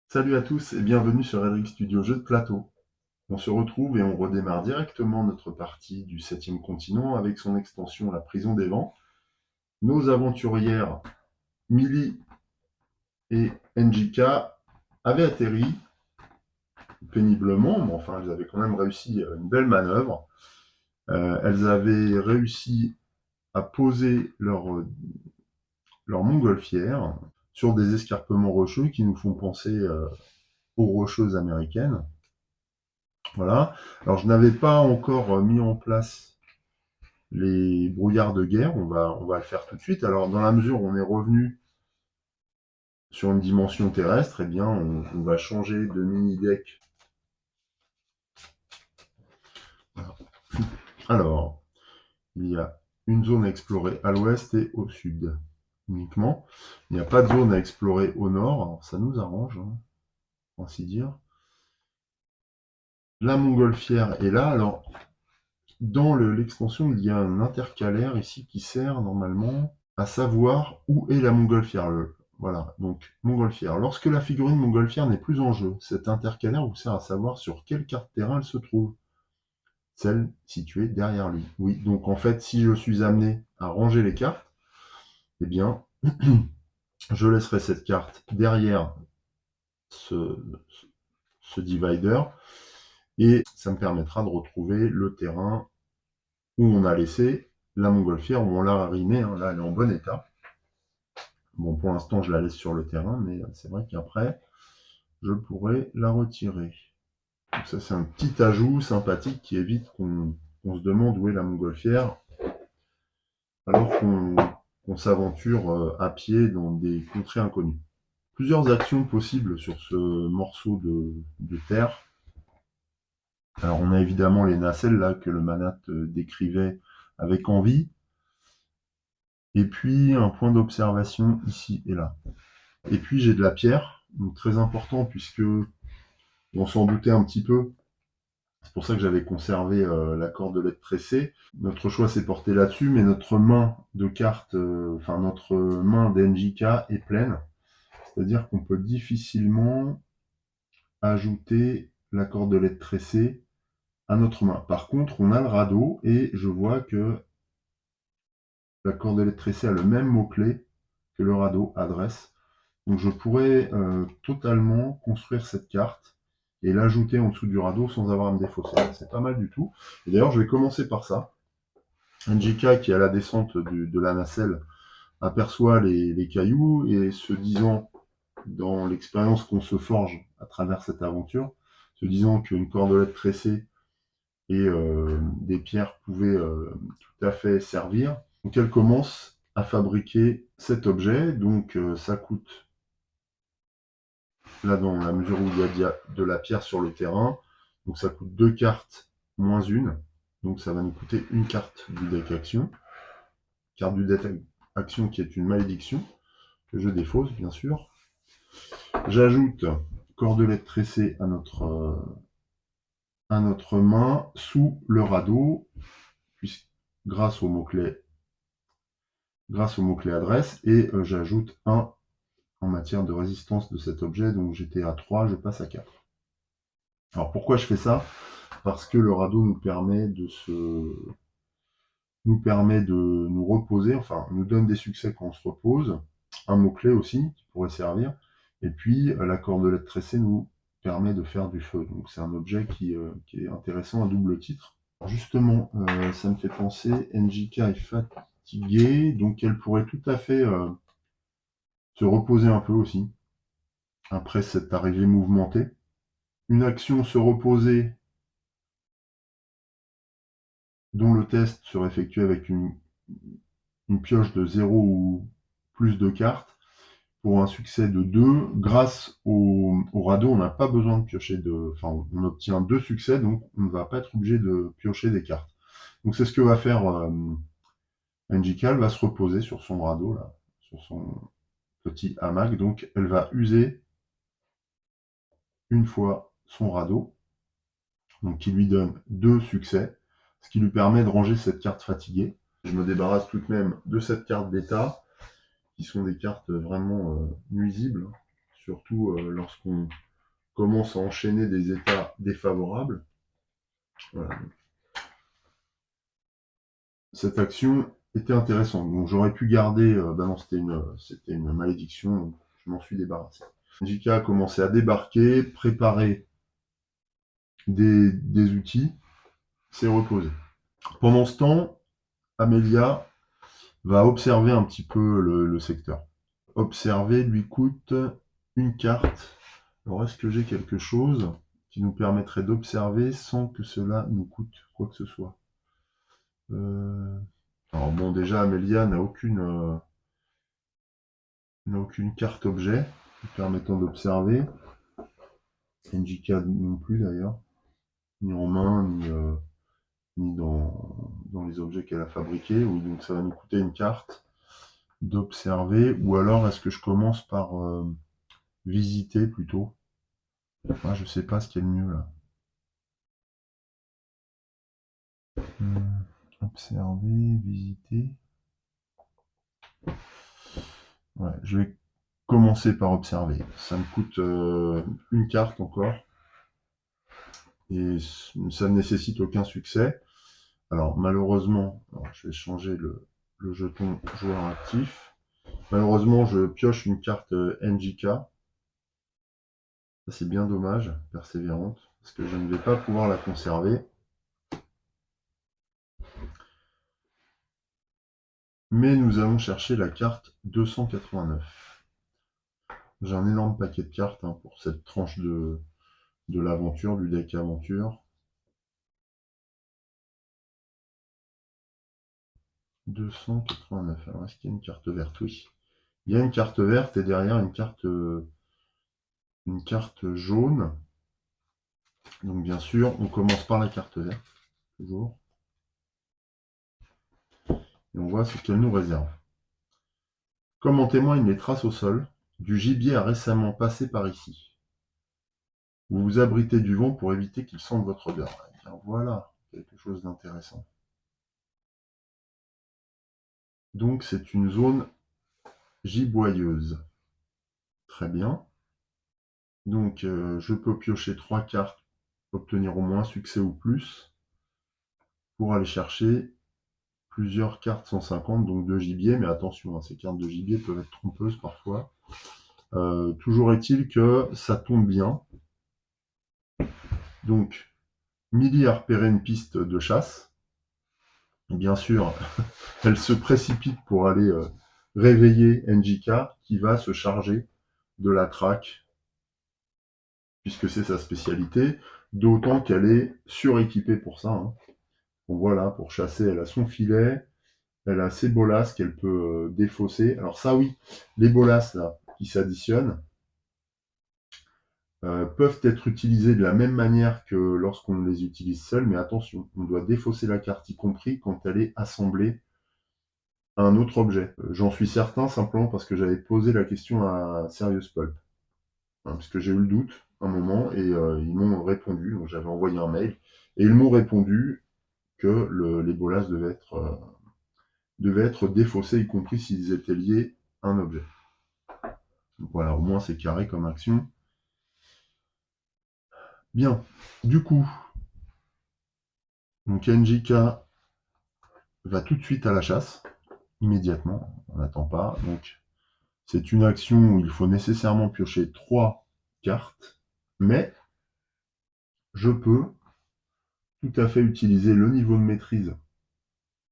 Salut à tous et bienvenue sur Edric Studio Jeux de plateau. On se retrouve et on redémarre directement notre partie du 7e continent avec son extension La Prison des Vents. Nos aventurières Millie et Njika avaient atterri péniblement, mais enfin elles avaient quand même réussi une belle manœuvre. Elles avaient réussi à poser leur montgolfière sur des escarpements rocheux qui nous font penser aux rocheuses américaines. Voilà. Alors je n'avais pas encore mis en place les brouillards de guerre, on va le faire tout de suite. Alors dans la mesure où on est revenu sur une dimension terrestre, eh bien on va changer de mini-deck. Alors, il y a une zone à explorer à l'ouest et au sud uniquement. Il n'y a pas de zone à explorer au nord, alors ça nous arrange, hein, ainsi dire. La montgolfière est là, alors dans l'extension, il y a un intercalaire ici qui sert normalement à savoir où est la montgolfière. Voilà, donc montgolfière. Lorsque la figurine montgolfière n'est plus en jeu, cet intercalaire vous sert à savoir sur quelle carte terrain elle se trouve. Celle située derrière lui. Oui, donc en fait, si je suis amené à ranger les cartes, eh bien, je laisserai cette carte derrière ce, ce divider et ça me permettra de retrouver le terrain où on a laissé la montgolfière, où on l'a arrimée, hein. Là elle est en bon état. Bon, pour l'instant je la laisse sur le terrain, mais c'est vrai qu'après je pourrais la retirer. Donc ça c'est un petit ajout sympathique qui évite qu'on se demande où est la montgolfière, alors qu'on s'aventure à pied dans des contrées inconnues. Plusieurs actions possibles sur ce morceau de terre. Alors on a évidemment les nacelles là que le Manat décrivait avec envie. Et puis un point d'observation ici et là. Et puis j'ai de la pierre, donc très important puisque on s'en doutait un petit peu. C'est pour ça que j'avais conservé la cordelette tressée. Notre choix s'est porté là-dessus, mais notre main de carte, enfin notre main d'NJK est pleine. C'est-à-dire qu'on peut difficilement ajouter la cordelette tressée à notre main. Par contre, on a le radeau et je vois que la cordelette tressée a le même mot-clé que le radeau adresse. Donc je pourrais totalement construire cette carte et l'ajouter en dessous du radeau sans avoir à me défausser. C'est pas mal du tout. Et d'ailleurs, je vais commencer par ça. NJK, qui est à la descente de la nacelle, aperçoit les cailloux et se disant, dans l'expérience qu'on se forge à travers cette aventure, se disant qu'une cordelette tressée et des pierres pouvaient tout à fait servir. Donc elle commence à fabriquer cet objet. Donc ça coûte, là dans la mesure où il y a de la pierre sur le terrain, donc ça coûte 2 cartes moins une. Donc ça va nous coûter une carte du deck action. Carte du deck action qui est une malédiction, que je défausse bien sûr. J'ajoute cordelette tressée à notre main sous le radeau, puisque grâce au mot-clé adresse, et j'ajoute 1 en matière de résistance de cet objet, donc j'étais à 3, je passe à 4. Alors pourquoi je fais ça? Parce que le radeau nous permet de nous reposer, enfin nous donne des succès quand on se repose, un mot-clé aussi qui pourrait servir, et puis la cordelette tressée nous permet de faire du feu. Donc c'est un objet qui est intéressant à double titre. Alors justement, ça me fait penser, NJK est fatiguée, donc elle pourrait tout à fait se reposer un peu aussi, après cette arrivée mouvementée. Une action se reposer dont le test serait effectué avec une pioche de 0 ou plus de cartes pour un succès de 2. Grâce au radeau, on n'a pas besoin de piocher enfin, on obtient 2 succès, donc on ne va pas être obligé de piocher des cartes. Donc c'est ce que va faire NJK, elle va se reposer sur son radeau, là, sur son petit hamac, donc elle va user une fois son radeau, donc qui lui donne 2 succès, ce qui lui permet de ranger cette carte fatiguée. Je me débarrasse tout de même de cette carte d'état, qui sont des cartes vraiment nuisibles surtout lorsqu'on commence à enchaîner des états défavorables. Voilà. Cette action était intéressante. Donc j'aurais pu garder, bah non, c'était une malédiction, donc je m'en suis débarrassé. JK a commencé à débarquer, préparer des outils, s'est reposé. Pendant ce temps, Amelia va observer un petit peu le secteur. Observer lui coûte une carte. Alors est-ce que j'ai quelque chose qui nous permettrait d'observer sans que cela nous coûte quoi que ce soit? Alors bon, déjà Amelia n'a aucune carte objet permettant d'observer. NJK non plus d'ailleurs, ni en main, ni dans les objets qu'elle a fabriqués. Oui, donc ça va nous coûter une carte d'observer. Ou alors est-ce que je commence par visiter plutôt? Ah, je sais pas ce qui est le mieux là. Observer, visiter. Ouais, je vais commencer par observer. Ça me coûte une carte encore. Et ça ne nécessite aucun succès. Alors malheureusement, alors, je vais changer le jeton joueur actif. Malheureusement, je pioche une carte NJK. Ça c'est bien dommage, persévérante, parce que je ne vais pas pouvoir la conserver. Mais nous allons chercher la carte 289. J'ai un énorme paquet de cartes pour cette tranche de l'aventure, du deck aventure. 289. Alors, est-ce qu'il y a une carte verte? Oui. Il y a une carte verte et derrière une carte jaune. Donc, bien sûr, on commence par la carte verte, toujours. Et on voit ce qu'elle nous réserve. Comme en témoignent les traces au sol, du gibier a récemment passé par ici. Vous vous abritez du vent pour éviter qu'il sente votre odeur. Eh bien, voilà, quelque chose d'intéressant. Donc, c'est une zone giboyeuse. Très bien. Donc, je peux piocher 3 cartes, obtenir au moins un succès ou plus, pour aller chercher plusieurs cartes 150, donc de gibier, mais attention, ces cartes de gibier peuvent être trompeuses parfois. Toujours est-il que ça tombe bien. Donc, Millie a repéré une piste de chasse. Bien sûr, elle se précipite pour aller réveiller NJK, qui va se charger de la traque, puisque c'est sa spécialité, d'autant qu'elle est suréquipée pour ça. Donc voilà, pour chasser, elle a son filet, elle a ses bolasses qu'elle peut défausser. Alors ça oui, les bolasses là, qui s'additionnent, peuvent être utilisées de la même manière que lorsqu'on les utilise seuls, mais attention, on doit défausser la carte, y compris quand elle est assemblée à un autre objet. J'en suis certain simplement parce que j'avais posé la question à Serious Pulp. Parce que j'ai eu le doute un moment et ils m'ont répondu, donc j'avais envoyé un mail, et ils m'ont répondu que les bolasses devaient être défaussés, y compris s'ils étaient liés à un objet. Donc voilà, au moins c'est carré comme action. Bien, du coup, donc NJK va tout de suite à la chasse, immédiatement, on n'attend pas. Donc c'est une action où il faut nécessairement piocher 3 cartes, mais je peux tout à fait utiliser le niveau de maîtrise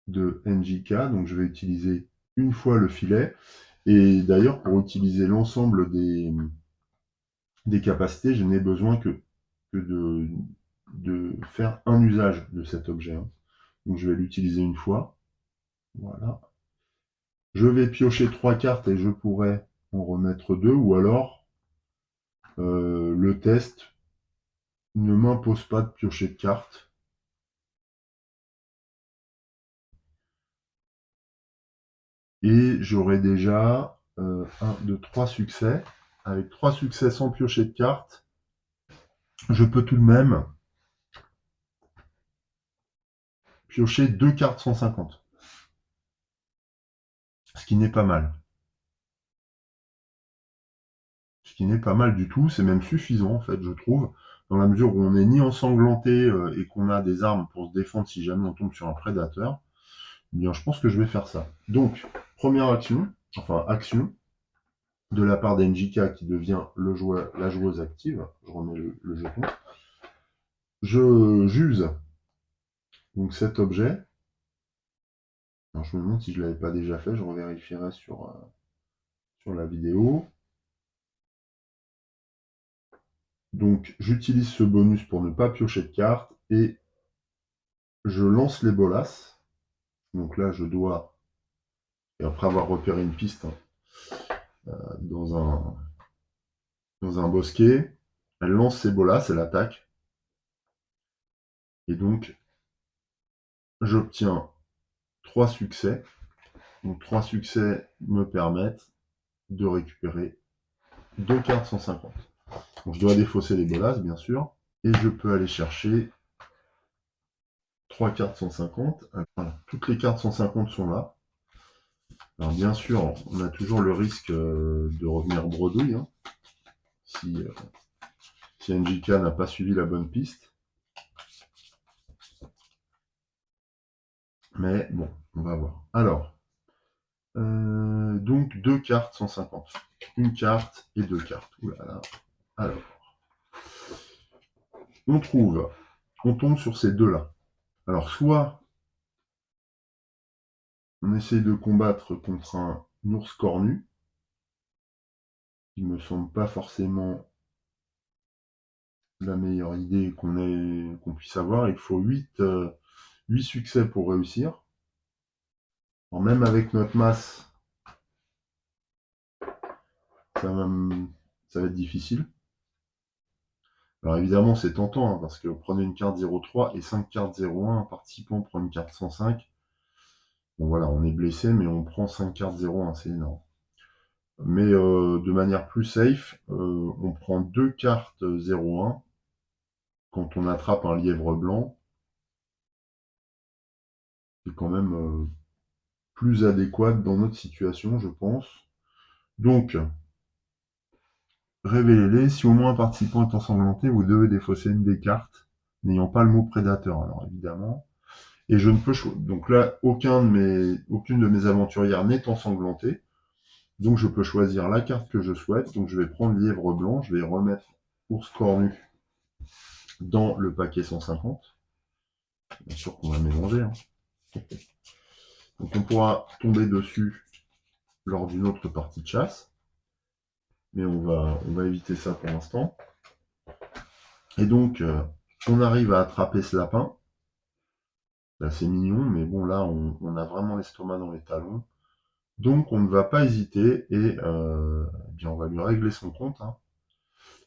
de NJK, donc je vais utiliser une fois le filet, et d'ailleurs pour utiliser l'ensemble des capacités, je n'ai besoin que de faire un usage de cet objet. Donc je vais l'utiliser une fois, voilà. Je vais piocher 3 cartes et je pourrais en remettre 2, ou alors le test ne m'impose pas de piocher de cartes. Et j'aurai déjà 1, 2, 3 succès. Avec 3 succès sans piocher de cartes, je peux tout de même piocher 2 cartes 150. Ce qui n'est pas mal. ce qui n'est pas mal du tout, c'est même suffisant en fait, je trouve, dans la mesure où on n'est ni ensanglanté et qu'on a des armes pour se défendre si jamais on tombe sur un prédateur. Eh bien, je pense que je vais faire ça. Donc, première action, de la part d'NJK qui devient la joueuse active. Je remets le jeton. Je j'use donc cet objet. Alors, je me demande si je ne l'avais pas déjà fait, je revérifierai sur la vidéo. Donc, j'utilise ce bonus pour ne pas piocher de cartes et je lance les bolasses. Donc là, je dois, et après avoir repéré une piste dans un bosquet, elle lance ses bolasses, elle attaque. Et donc, j'obtiens 3 succès. Donc 3 succès me permettent de récupérer 2 cartes 150. Donc je dois défausser les bolasses, bien sûr. Et je peux aller chercher 3 cartes 150. Voilà, toutes les cartes 150 sont là. Alors bien sûr, on a toujours le risque de revenir bredouille, hein, si NJK n'a pas suivi la bonne piste. Mais bon, on va voir. Alors, donc 2 cartes 150. Une carte et 2 cartes. Ouh là là. Alors, on tombe sur ces deux-là. Alors, soit on essaye de combattre contre un ours cornu, qui me semble pas forcément la meilleure idée qu'on puisse avoir. Il faut 8 succès pour réussir. Alors, même avec notre masse, ça va être difficile. Alors évidemment, c'est tentant, hein, parce que prenez une carte 0,3 et 5 cartes 0,1, un participant prend une carte 105. Bon voilà, on est blessé, mais on prend 5 cartes 0,1, c'est énorme. Mais de manière plus safe, on prend 2 cartes 0,1 quand on attrape un lièvre blanc. C'est quand même plus adéquat dans notre situation, je pense. Donc, révélez-les. Si au moins un participant est ensanglanté, vous devez défausser une des cartes n'ayant pas le mot prédateur. Alors évidemment. Et je ne peux donc là, aucune de mes aventurières n'est ensanglantée. Donc je peux choisir la carte que je souhaite. Donc je vais prendre lièvre blanc, je vais remettre ours cornu dans le paquet 150. Bien sûr qu'on va mélanger. Hein. Donc on pourra tomber dessus lors d'une autre partie de chasse. Mais on va éviter ça pour l'instant. Et donc, on arrive à attraper ce lapin. C'est assez mignon, mais bon, là, on a vraiment l'estomac dans les talons. Donc, on ne va pas hésiter et bien, on va lui régler son compte. Hein.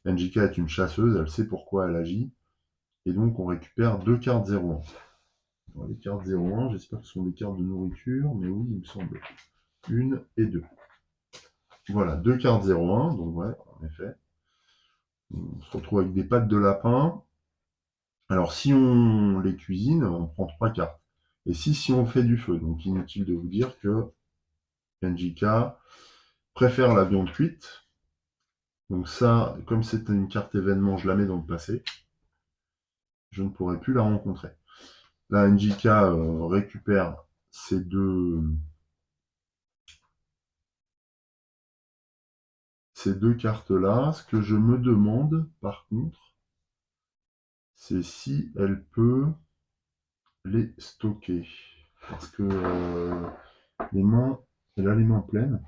NJK est une chasseuse, elle sait pourquoi elle agit. Et donc, on récupère 2 cartes 0,1. Alors, les cartes 0,1, j'espère que ce sont des cartes de nourriture, mais oui, il me semble. 1 et 2. Voilà, 2 cartes 0,1, donc ouais, en effet. On se retrouve avec des pattes de lapin. Alors, si on les cuisine, on prend 3 cartes. Et si on fait du feu, donc inutile de vous dire que NJK préfère la viande cuite. Donc ça, comme c'est une carte événement, je la mets dans le passé. Je ne pourrai plus la rencontrer. Là, NJK récupère ces deux cartes-là. Ce que je me demande, par contre, c'est si elle peut les stocker. Parce que elle a les mains pleines.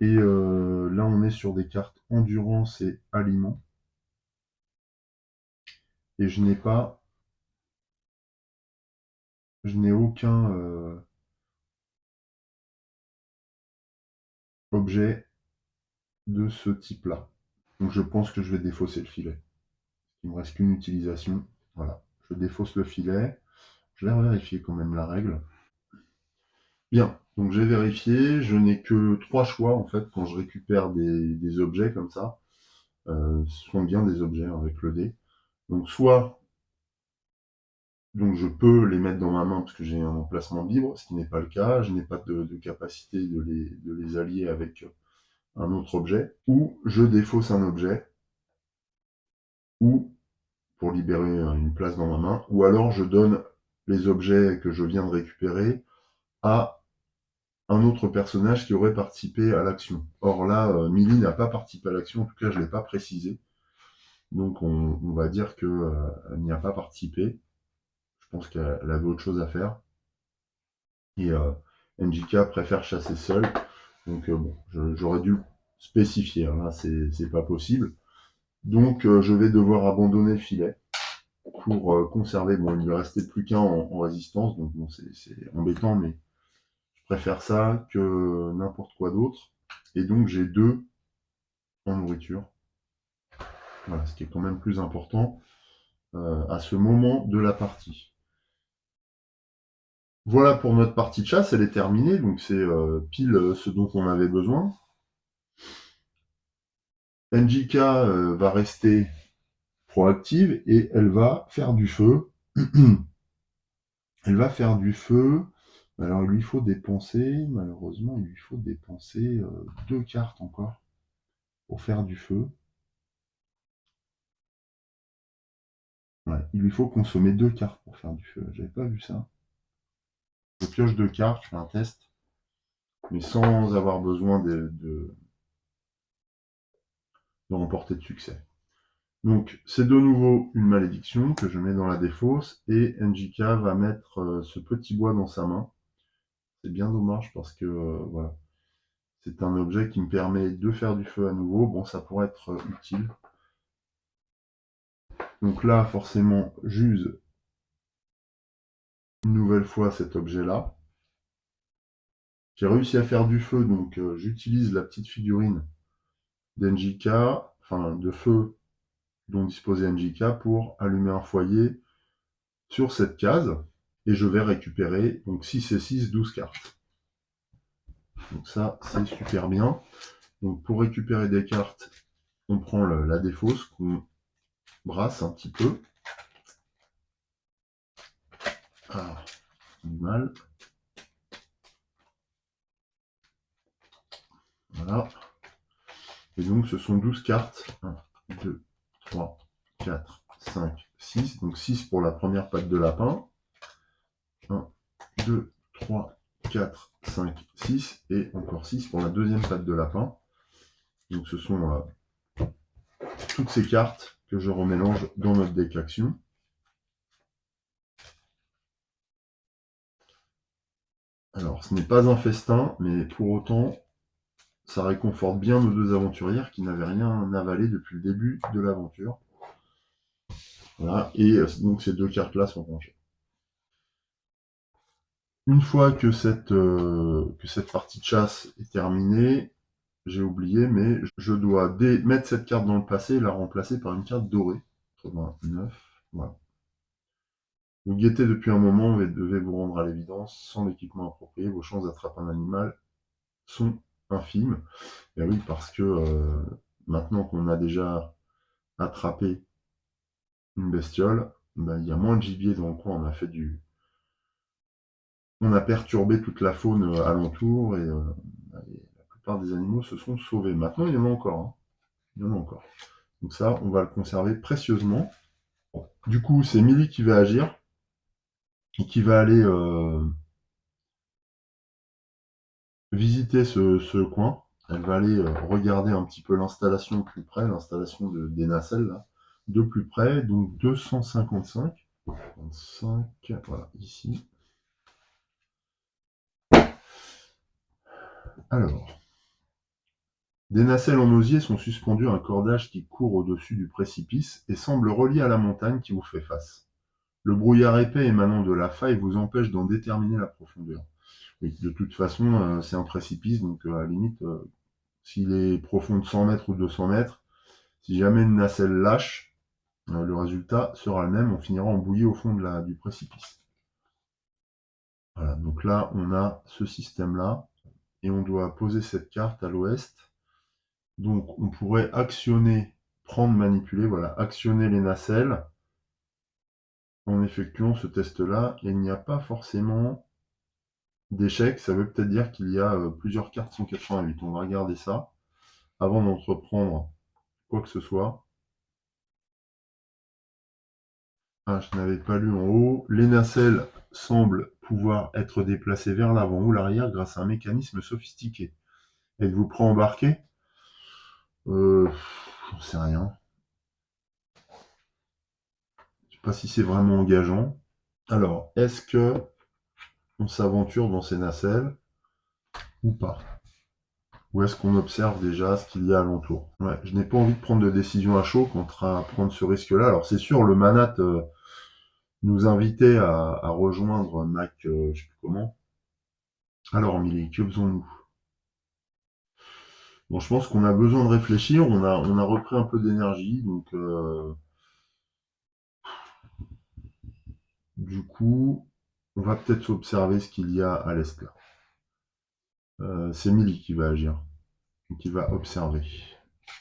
Et là, on est sur des cartes endurance et aliments. Et je n'ai aucun objet de ce type-là. Donc je pense que je vais défausser le filet. Il me reste qu'une utilisation. Voilà, je défausse le filet. Je vais vérifier quand même la règle. Bien, donc j'ai vérifié. Je n'ai que 3 choix en fait quand je récupère des objets comme ça. Ce sont bien des objets avec le dé. Donc soit je peux les mettre dans ma main parce que j'ai un emplacement libre, ce qui n'est pas le cas. Je n'ai pas de capacité de les allier avec un autre objet, ou je défausse un objet, ou pour libérer une place dans ma main, ou alors je donne les objets que je viens de récupérer à un autre personnage qui aurait participé à l'action. Or là, Millie n'a pas participé à l'action, en tout cas je ne l'ai pas précisé. Donc on va dire qu'elle n'y a pas participé. Je pense qu'elle avait autre chose à faire. Et NJK préfère chasser seul. Donc bon, j'aurais dû spécifier, hein, là c'est pas possible. Donc je vais devoir abandonner le filet pour conserver. Bon, il ne lui restait plus qu'un en résistance, donc bon, c'est embêtant, mais je préfère ça que n'importe quoi d'autre. Et donc j'ai 2 en nourriture. Voilà, ce qui est quand même plus important à ce moment de la partie. Voilà pour notre partie de chasse, elle est terminée, donc c'est pile ce dont on avait besoin. NJK va rester proactive et elle va faire du feu. Elle va faire du feu. Alors il lui faut dépenser, malheureusement, il lui faut dépenser 2 cartes encore pour faire du feu. Ouais, il lui faut consommer 2 cartes pour faire du feu. J'avais pas vu ça. Je pioche 2 cartes, je fais un test, mais sans avoir besoin de remporter de succès. Donc c'est de nouveau une malédiction que je mets dans la défausse et NJK va mettre ce petit bois dans sa main. C'est bien dommage parce que voilà, c'est un objet qui me permet de faire du feu à nouveau. Bon, ça pourrait être utile. Donc là, forcément, j'use une nouvelle fois cet objet-là. J'ai réussi à faire du feu, donc j'utilise la petite figurine d'NJK, enfin de feu dont disposait NJK pour allumer un foyer sur cette case. Et je vais récupérer donc 6 et 6, 12 cartes. Donc ça, c'est super bien. Donc pour récupérer des cartes, on prend la défausse qu'on brasse un petit peu. Ah, du mal. Voilà. Et donc ce sont 12 cartes. 1, 2, 3, 4, 5, 6. Donc 6 pour la première patte de lapin. 1, 2, 3, 4, 5, 6. Et encore 6 pour la deuxième patte de lapin. Donc ce sont toutes ces cartes que je remélange dans notre deck action. Alors, ce n'est pas un festin, mais pour autant, ça réconforte bien nos 2 aventurières qui n'avaient rien avalé depuis le début de l'aventure. Voilà, et donc ces 2 cartes-là sont rangées. Une fois que cette partie de chasse est terminée, j'ai oublié, mais je dois mettre cette carte dans le passé et la remplacer par une carte dorée. 89, voilà. Vous guettez depuis un moment et devez vous rendre à l'évidence. Sans l'équipement approprié, vos chances d'attraper un animal sont infimes. Et oui, parce que maintenant qu'on a déjà attrapé une bestiole, ben, il y a moins de gibier dans le coin. On a perturbé toute la faune alentour et la plupart des animaux se sont sauvés. Maintenant, il y en a encore. Hein. Il y en a encore. Donc ça, on va le conserver précieusement. Du coup, c'est Millie qui va agir et qui va aller visiter ce coin. Elle va aller regarder un petit peu l'installation de plus près, l'installation des nacelles là, de plus près. Donc 255. 25, voilà, ici. Alors, des nacelles en osier sont suspendues à un cordage qui court au-dessus du précipice et semble relié à la montagne qui vous fait face. Le brouillard épais émanant de la faille vous empêche d'en déterminer la profondeur. Oui, de toute façon, c'est un précipice, donc à la limite, s'il est profond de 100 mètres ou 200 mètres, si jamais une nacelle lâche, le résultat sera le même, on finira embouillé au fond du précipice. Voilà, donc là, on a ce système-là, et on doit poser cette carte à l'ouest. Donc on pourrait actionner, prendre, manipuler, voilà, actionner les nacelles en effectuant ce test-là. Et il n'y a pas forcément d'échec, ça veut peut-être dire qu'il y a plusieurs cartes 188. On va regarder ça. avant d'entreprendre quoi que ce soit. Ah, je n'avais pas lu en haut. Les nacelles semblent pouvoir être déplacées vers l'avant ou l'arrière grâce à un mécanisme sophistiqué. Êtes-vous prêt à embarquer? J'en sais rien. Je sais pas si c'est vraiment engageant. Alors, est-ce que on s'aventure dans ces nacelles ou pas? Ou est-ce qu'on observe déjà ce qu'il y a alentour? Ouais, je n'ai pas envie de prendre de décision à chaud contre à prendre ce risque-là. Alors c'est sûr, le Manat nous invitait à rejoindre Mac, je sais plus comment. Alors Milly, que faisons-nous? Bon, je pense qu'on a besoin de réfléchir. On a repris un peu d'énergie, donc du coup, on va peut-être observer ce qu'il y a à l'est là. C'est Milly qui va agir, qui va observer.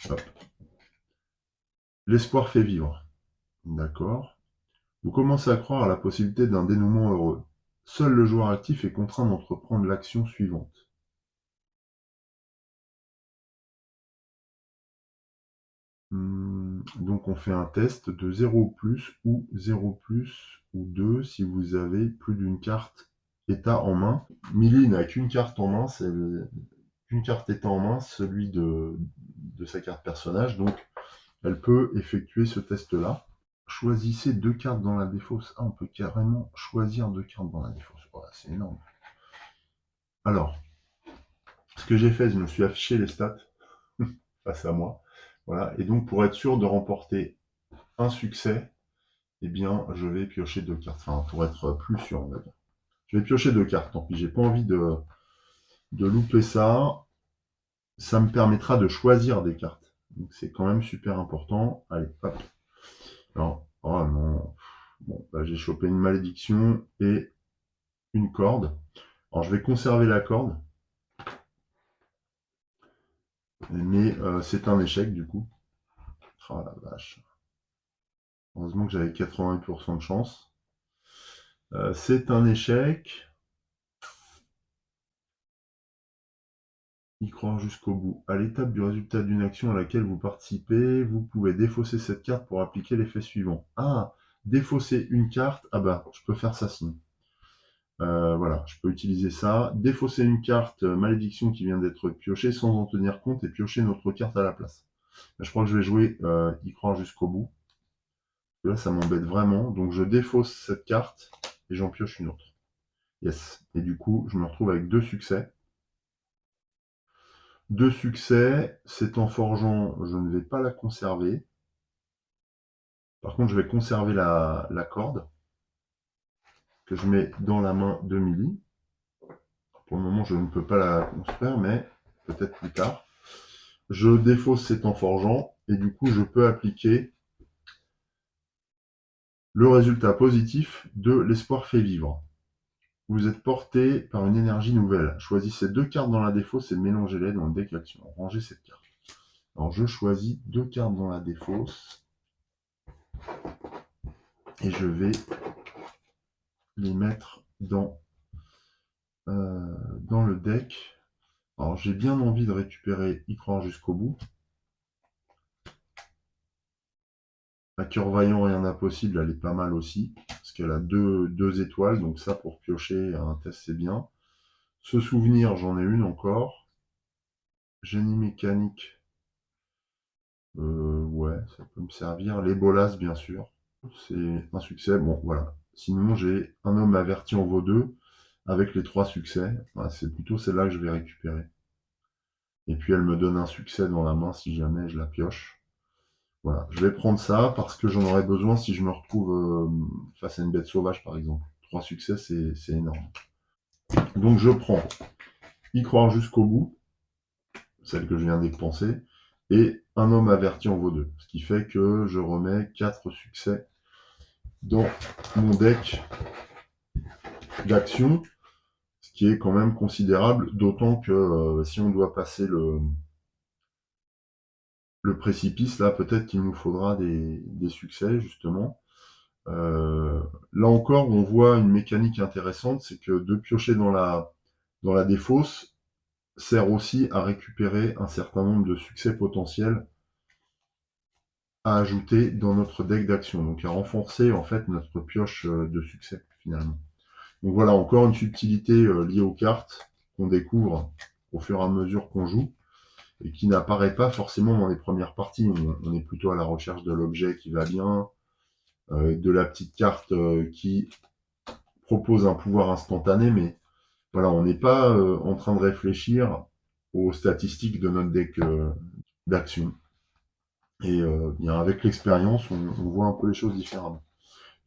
Hop. L'espoir fait vivre. D'accord. Vous commencez à croire à la possibilité d'un dénouement heureux. Seul le joueur actif est contraint d'entreprendre l'action suivante. Donc on fait un test de 0 plus ou 0 plus ou 2 si vous avez plus d'une carte état en main. Millie n'a qu'une carte en main, c'est qu'une carte état en main, celui de sa carte personnage, donc elle peut effectuer ce test-là. Choisissez deux cartes dans la défausse. Ah, on peut carrément choisir deux cartes dans la défausse. Voilà, c'est énorme. Alors, ce que j'ai fait, je me suis affiché les stats face à moi. Voilà. Et donc, pour être sûr de remporter un succès, eh bien, je vais piocher deux cartes. Enfin, pour être plus sûr, on va dire. Je vais piocher deux cartes. Tant pis, j'ai pas envie de louper ça. Ça me permettra de choisir des cartes. Donc, c'est quand même super important. Allez, hop. Alors, oh non. Bon, bah, j'ai chopé une malédiction et une corde. Alors, je vais conserver la corde. Mais c'est un échec, du coup. Oh la vache. Heureusement que j'avais 88% de chance. C'est un échec. Y croire jusqu'au bout. À l'étape du résultat d'une action à laquelle vous participez, vous pouvez défausser cette carte pour appliquer l'effet suivant. Ah, défausser une carte. Ah bah, je peux faire ça sinon. Voilà, je peux utiliser ça. Défausser une carte malédiction qui vient d'être piochée sans en tenir compte et piocher notre carte à la place. Je crois que je vais jouer y croire jusqu'au bout. Là, ça m'embête vraiment. Donc, je défausse cette carte et j'en pioche une autre. Yes. Et du coup, je me retrouve avec deux succès. Deux succès. C'est en forgeant, je ne vais pas la conserver. Par contre, je vais conserver la corde que je mets dans la main de Milly. Pour le moment, je ne peux pas la construire, mais peut-être plus tard. Je défausse cet en forgeant et du coup, je peux appliquer le résultat positif de l'espoir fait vivre. Vous êtes porté par une énergie nouvelle. Choisissez deux cartes dans la défausse et mélangez-les dans le deck action. Rangez cette carte. Alors je choisis deux cartes dans la défausse et je vais les mettre dans le deck. Alors j'ai bien envie de récupérer y croire jusqu'au bout. À cœur vaillant, rien d'impossible, elle est pas mal aussi. Parce qu'elle a deux étoiles, donc ça pour piocher un test c'est bien. Se souvenir, j'en ai une encore. Génie mécanique, ouais, ça peut me servir. Les bolas, bien sûr. C'est un succès. Bon, voilà. Sinon, j'ai un homme averti en vaut deux avec les trois succès. Voilà, c'est plutôt celle-là que je vais récupérer. Et puis, elle me donne un succès dans la main si jamais je la pioche. Voilà, je vais prendre ça parce que j'en aurai besoin si je me retrouve face à une bête sauvage, par exemple. Trois succès, c'est énorme. Donc, je prends y croire jusqu'au bout, celle que je viens d'expenser, et un homme averti en vaut deux. Ce qui fait que je remets 4 succès dans mon deck d'action, ce qui est quand même considérable, d'autant que si on doit passer le précipice, là peut-être qu'il nous faudra des succès justement. Là encore, on voit une mécanique intéressante, c'est que de piocher dans la défausse, sert aussi à récupérer un certain nombre de succès potentiels à ajouter dans notre deck d'action, donc à renforcer en fait notre pioche de succès finalement. Donc voilà, encore une subtilité liée aux cartes qu'on découvre au fur et à mesure qu'on joue et qui n'apparaît pas forcément dans les premières parties. On est plutôt à la recherche de l'objet qui va bien, de la petite carte qui propose un pouvoir instantané, mais voilà, on n'est pas en train de réfléchir aux statistiques de notre deck d'action. Et bien avec l'expérience, on voit un peu les choses différemment.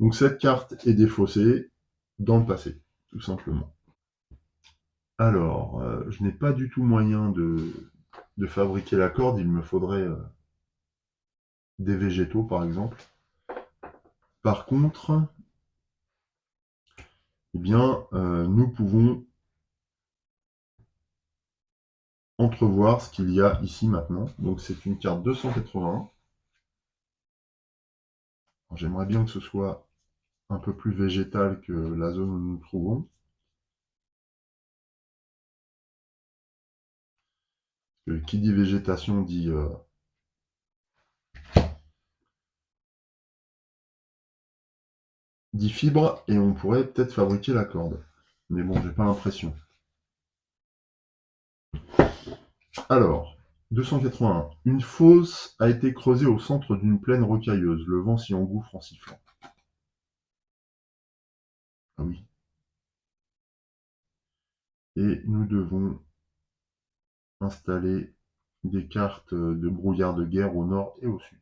Donc cette carte est défaussée dans le passé, tout simplement. Alors, je n'ai pas du tout moyen de fabriquer la corde, il me faudrait des végétaux par exemple. Par contre, eh bien, nous pouvons entrevoir ce qu'il y a ici maintenant. Donc c'est une carte 281. J'aimerais bien que ce soit un peu plus végétal que la zone où nous nous trouvons. Qui dit végétation dit fibre, et on pourrait peut-être fabriquer la corde. Mais bon, j'ai pas l'impression. Alors, 281. Une fosse a été creusée au centre d'une plaine rocailleuse. Le vent s'y engouffre en sifflant. Ah oui. Et nous devons installer des cartes de brouillard de guerre au nord et au sud.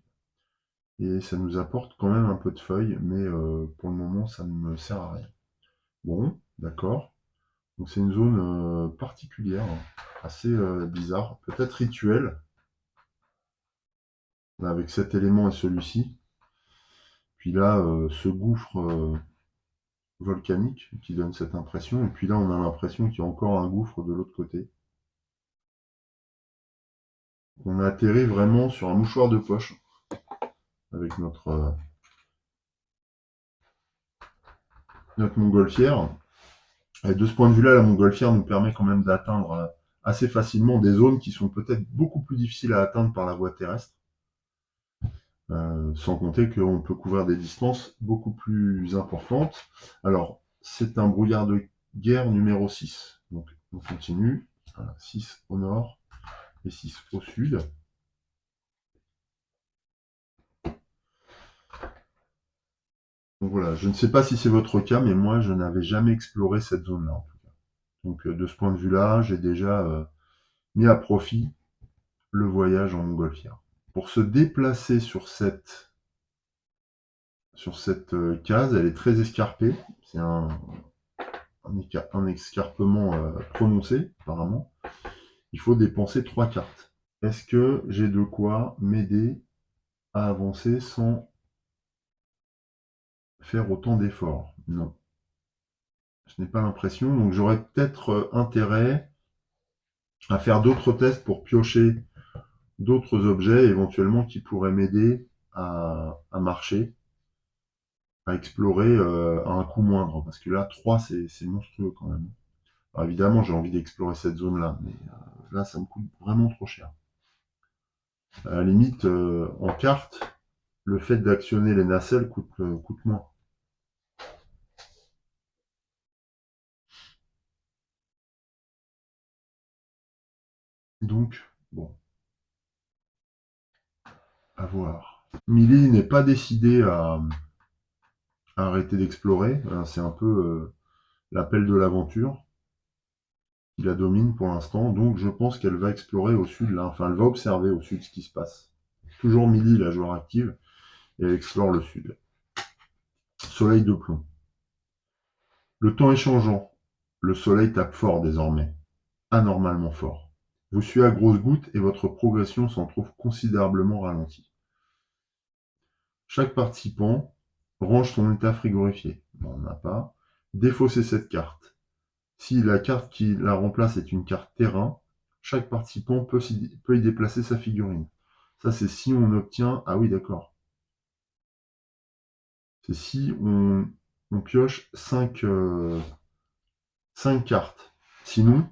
Et ça nous apporte quand même un peu de feuilles, mais pour le moment, ça ne me sert à rien. Bon, d'accord. Donc c'est une zone particulière, hein, assez bizarre, peut-être rituelle, avec cet élément et celui-ci. Puis là, ce gouffre volcanique qui donne cette impression. Et puis là, on a l'impression qu'il y a encore un gouffre de l'autre côté. On a atterri vraiment sur un mouchoir de poche avec notre montgolfière. Et de ce point de vue-là, la montgolfière nous permet quand même d'atteindre assez facilement des zones qui sont peut-être beaucoup plus difficiles à atteindre par la voie terrestre. Sans compter qu'on peut couvrir des distances beaucoup plus importantes. Alors, c'est un brouillard de guerre numéro 6. Donc, on continue. Voilà, 6 au nord et 6 au sud. Donc voilà, je ne sais pas si c'est votre cas, mais moi, je n'avais jamais exploré cette zone-là, en tout cas. Donc, de ce point de vue-là, j'ai déjà mis à profit le voyage en montgolfière. Pour se déplacer sur cette case, elle est très escarpée. C'est un escarpement prononcé, apparemment. Il faut dépenser 3 cartes. Est-ce que j'ai de quoi m'aider à avancer sans faire autant d'efforts? Non. Je n'ai pas l'impression. Donc j'aurais peut-être intérêt à faire d'autres tests pour piocher d'autres objets éventuellement qui pourraient m'aider à marcher, à explorer à un coût moindre. Parce que là, 3, c'est monstrueux quand même. Alors évidemment, j'ai envie d'explorer cette zone-là, mais là, ça me coûte vraiment trop cher. À la limite, en carte, le fait d'actionner les nacelles coûte moins. Donc, bon, à voir. Millie n'est pas décidé à arrêter d'explorer. C'est un peu l'appel de l'aventure qui la domine pour l'instant. Donc, je pense qu'elle va explorer au sud, là. Enfin, elle va observer au sud ce qui se passe. Toujours Millie, la joueur active, et elle explore le sud. Soleil de plomb. Le temps est changeant. Le soleil tape fort désormais. Anormalement fort. Vous suivez à grosses gouttes et votre progression s'en trouve considérablement ralentie. Chaque participant range son état frigorifié. Bon, on n'a pas. Défausser cette carte. Si la carte qui la remplace est une carte terrain, chaque participant peut y déplacer sa figurine. Ça, c'est si on obtient... Ah oui, d'accord. C'est si on pioche 5 cartes. Sinon,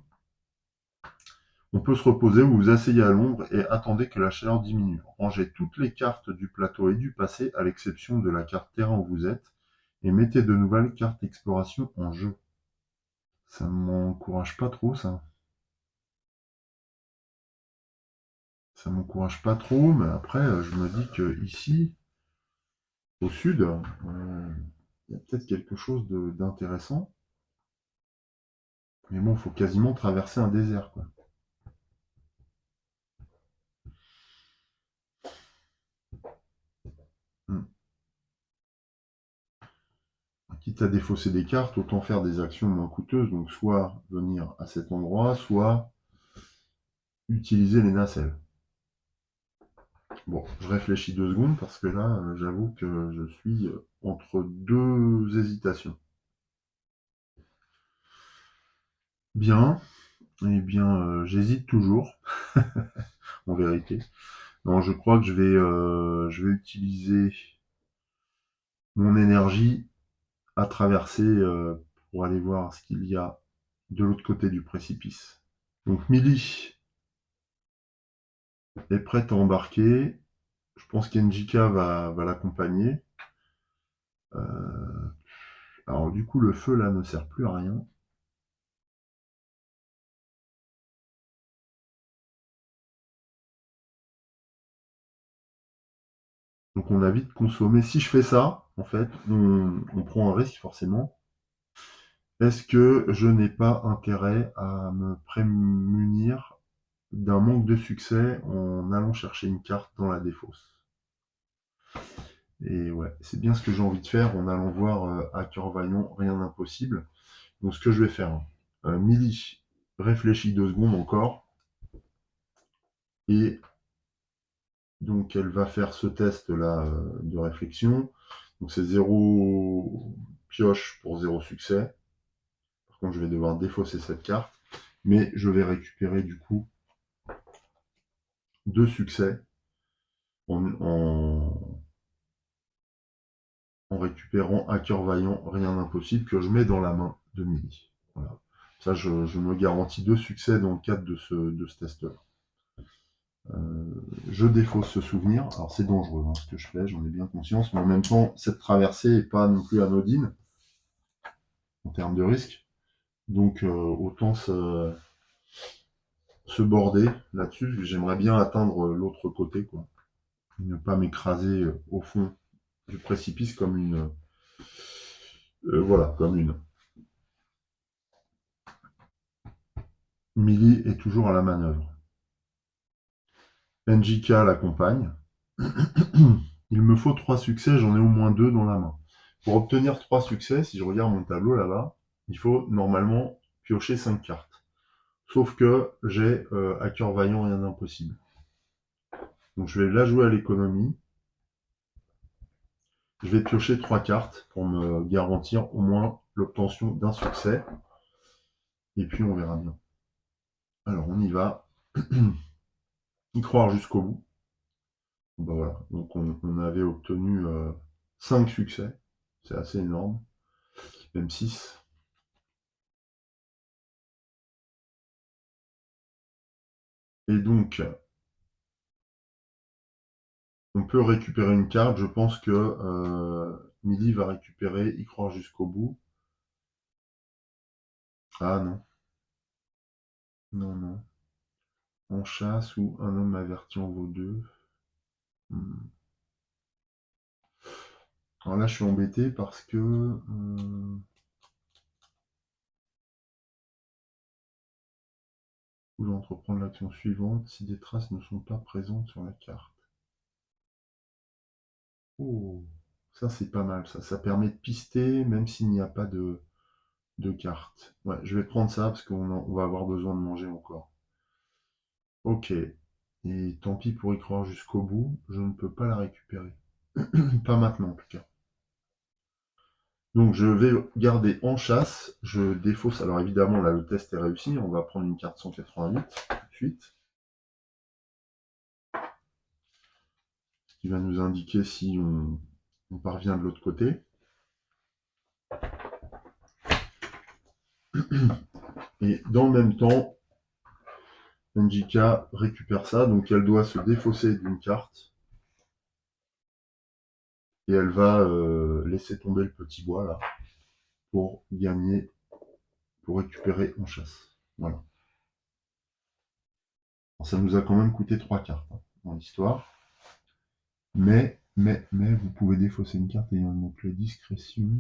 On peut se reposer ou vous asseyez à l'ombre et attendez que la chaleur diminue. Rangez toutes les cartes du plateau et du passé, à l'exception de la carte terrain où vous êtes, et mettez de nouvelles cartes exploration en jeu. Ça m'encourage pas trop, ça. Ça m'encourage pas trop, mais après, je me dis que ici, au sud, il y a peut-être quelque chose d'intéressant. Mais bon, il faut quasiment traverser un désert, quoi. Hmm. Quitte à défausser des cartes, autant faire des actions moins coûteuses, donc soit venir à cet endroit, soit utiliser les nacelles. Bon, je réfléchis 2 secondes parce que là, j'avoue que je suis entre deux hésitations. Bien, eh bien, j'hésite toujours, en vérité. Non, je crois que je vais utiliser mon énergie à traverser pour aller voir ce qu'il y a de l'autre côté du précipice. Donc Millie est prête à embarquer. Je pense qu'Enjika va l'accompagner. Euh, alors du coup, le feu là ne sert plus à rien. Donc on a vite consommé. Si je fais ça, en fait, on prend un risque forcément. Est-ce que je n'ai pas intérêt à me prémunir d'un manque de succès en allant chercher une carte dans la défausse? Et ouais, c'est bien ce que j'ai envie de faire en allant voir à cœur vaillant, rien d'impossible. Donc ce que je vais faire, Millie réfléchit 2 secondes encore, et donc elle va faire ce test là de réflexion. Donc c'est 0 pioche pour 0 succès. Par contre, je vais devoir défausser cette carte, mais je vais récupérer du coup 2 succès en récupérant à cœur vaillant, rien d'impossible, que je mets dans la main de Millie. Voilà. Ça, je me garantis 2 succès dans le cadre de ce test-là. Je défausse ce souvenir. Alors c'est dangereux hein, ce que je fais, j'en ai bien conscience, mais en même temps, cette traversée n'est pas non plus anodine en termes de risque. Donc autant se border là-dessus. J'aimerais bien atteindre l'autre côté, quoi. Ne pas m'écraser au fond du précipice comme une. Voilà, comme une. Millie est toujours à la manœuvre. Njika l'accompagne. Il me faut 3 succès, j'en ai au moins 2 dans la main. Pour obtenir 3 succès, si je regarde mon tableau là-bas, il faut normalement piocher 5 cartes. Sauf que j'ai à cœur vaillant rien d'impossible. Donc je vais la jouer à l'économie. Je vais piocher 3 cartes pour me garantir au moins l'obtention d'un succès. Et puis on verra bien. Alors on y va. Y croire jusqu'au bout. Bon, bah voilà. Donc on avait obtenu 5 succès. C'est assez énorme. Même 6. Et donc, on peut récupérer une carte. Je pense que Millie va récupérer y croire jusqu'au bout. Ah non, non, non. En chasse ou un homme averti en vaut deux. Hmm. Alors là, je suis embêté parce que vous pouvez entreprendre l'action suivante si des traces ne sont pas présentes sur la carte. Oh, ça c'est pas mal. Ça permet de pister même s'il n'y a pas de carte. Ouais, je vais prendre ça parce qu'on va avoir besoin de manger encore. Ok. Et tant pis pour y croire jusqu'au bout, je ne peux pas la récupérer. Pas maintenant en tout cas. Donc je vais garder en chasse, je défausse. Alors évidemment là le test est réussi, on va prendre une carte 188 tout de suite. Ce qui va nous indiquer si on parvient de l'autre côté. Et dans le même temps, NJK récupère ça, donc elle doit se défausser d'une carte. Et elle va laisser tomber le petit bois là pour gagner, pour récupérer en chasse. Voilà. Alors, ça nous a quand même coûté 3 cartes dans l'histoire. Mais, vous pouvez défausser une carte ayant le mot-clé discrétion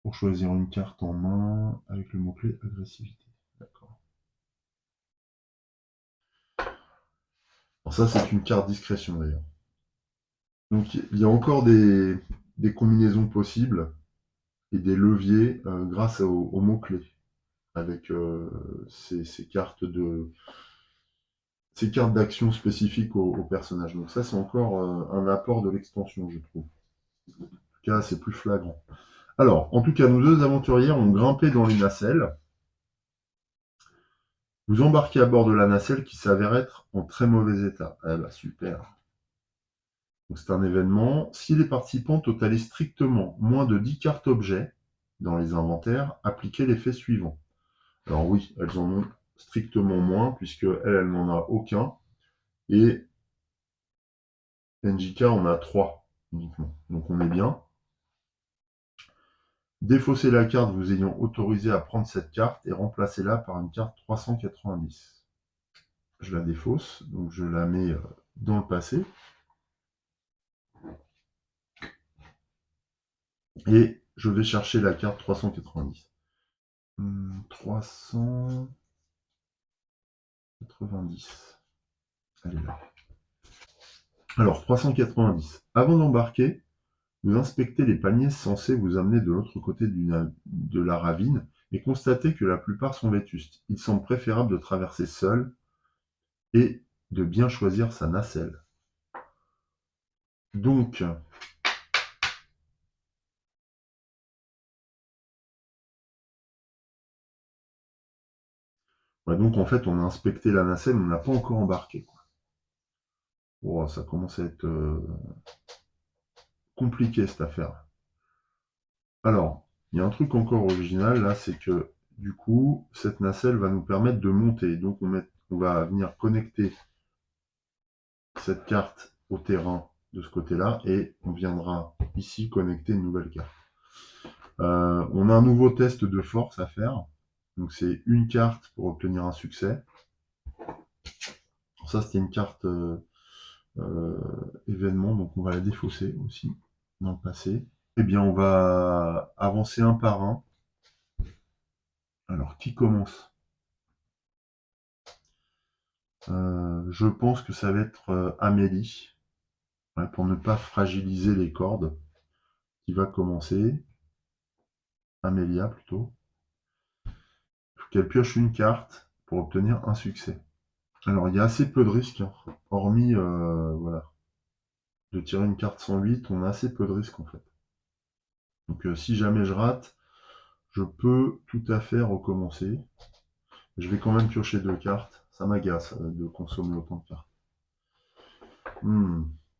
pour choisir une carte en main avec le mot-clé agressivité. D'accord. Alors ça, c'est une carte discrétion d'ailleurs. Donc il y a encore des combinaisons possibles et des leviers grâce aux mots-clés avec ces cartes d'action spécifiques au personnage. Donc ça, c'est encore un apport de l'extension, je trouve. En tout cas, c'est plus flagrant. Alors, en tout cas, nos deux aventurières ont grimpé dans les nacelles. Vous embarquez à bord de la nacelle qui s'avère être en très mauvais état. Eh ben, super. Donc c'est un événement. Si les participants totalisent strictement moins de 10 cartes objets dans les inventaires, appliquez l'effet suivant. Alors oui, elles en ont strictement moins, puisque elle n'en a aucun. Et NJK en a 3 uniquement. Donc on est bien. Défaussez la carte vous ayant autorisé à prendre cette carte et remplacez-la par une carte 390. Je la défausse, donc je la mets dans le passé. Et je vais chercher la carte 390. 390. Elle est là. Alors, 390. Avant d'embarquer, vous inspectez les paniers censés vous amener de l'autre côté de la ravine et constatez que la plupart sont vétustes. Il semble préférable de traverser seul et de bien choisir sa nacelle. Donc, donc en fait, on a inspecté la nacelle, on n'a pas encore embarqué. Oh, ça commence à être compliqué cette affaire. Alors, il y a un truc encore original là, c'est que du coup, cette nacelle va nous permettre de monter. Donc on va venir connecter cette carte au terrain de ce côté-là et on viendra ici connecter une nouvelle carte. On a un nouveau test de force à faire. Donc c'est une carte pour obtenir un succès. Alors ça c'était une carte événement, donc on va la défausser aussi dans le passé. Eh bien on va avancer un par un. Alors qui commence? Je pense que ça va être Amélie, pour ne pas fragiliser les cordes, qui va commencer. Amélia plutôt. Il faut qu'elle pioche une carte pour obtenir un succès. Alors il y a assez peu de risques, hormis voilà, de tirer une carte 108, on a assez peu de risques en fait. Donc si jamais je rate, je peux tout à fait recommencer. Je vais quand même piocher 2 cartes, ça m'agace de consommer autant de cartes.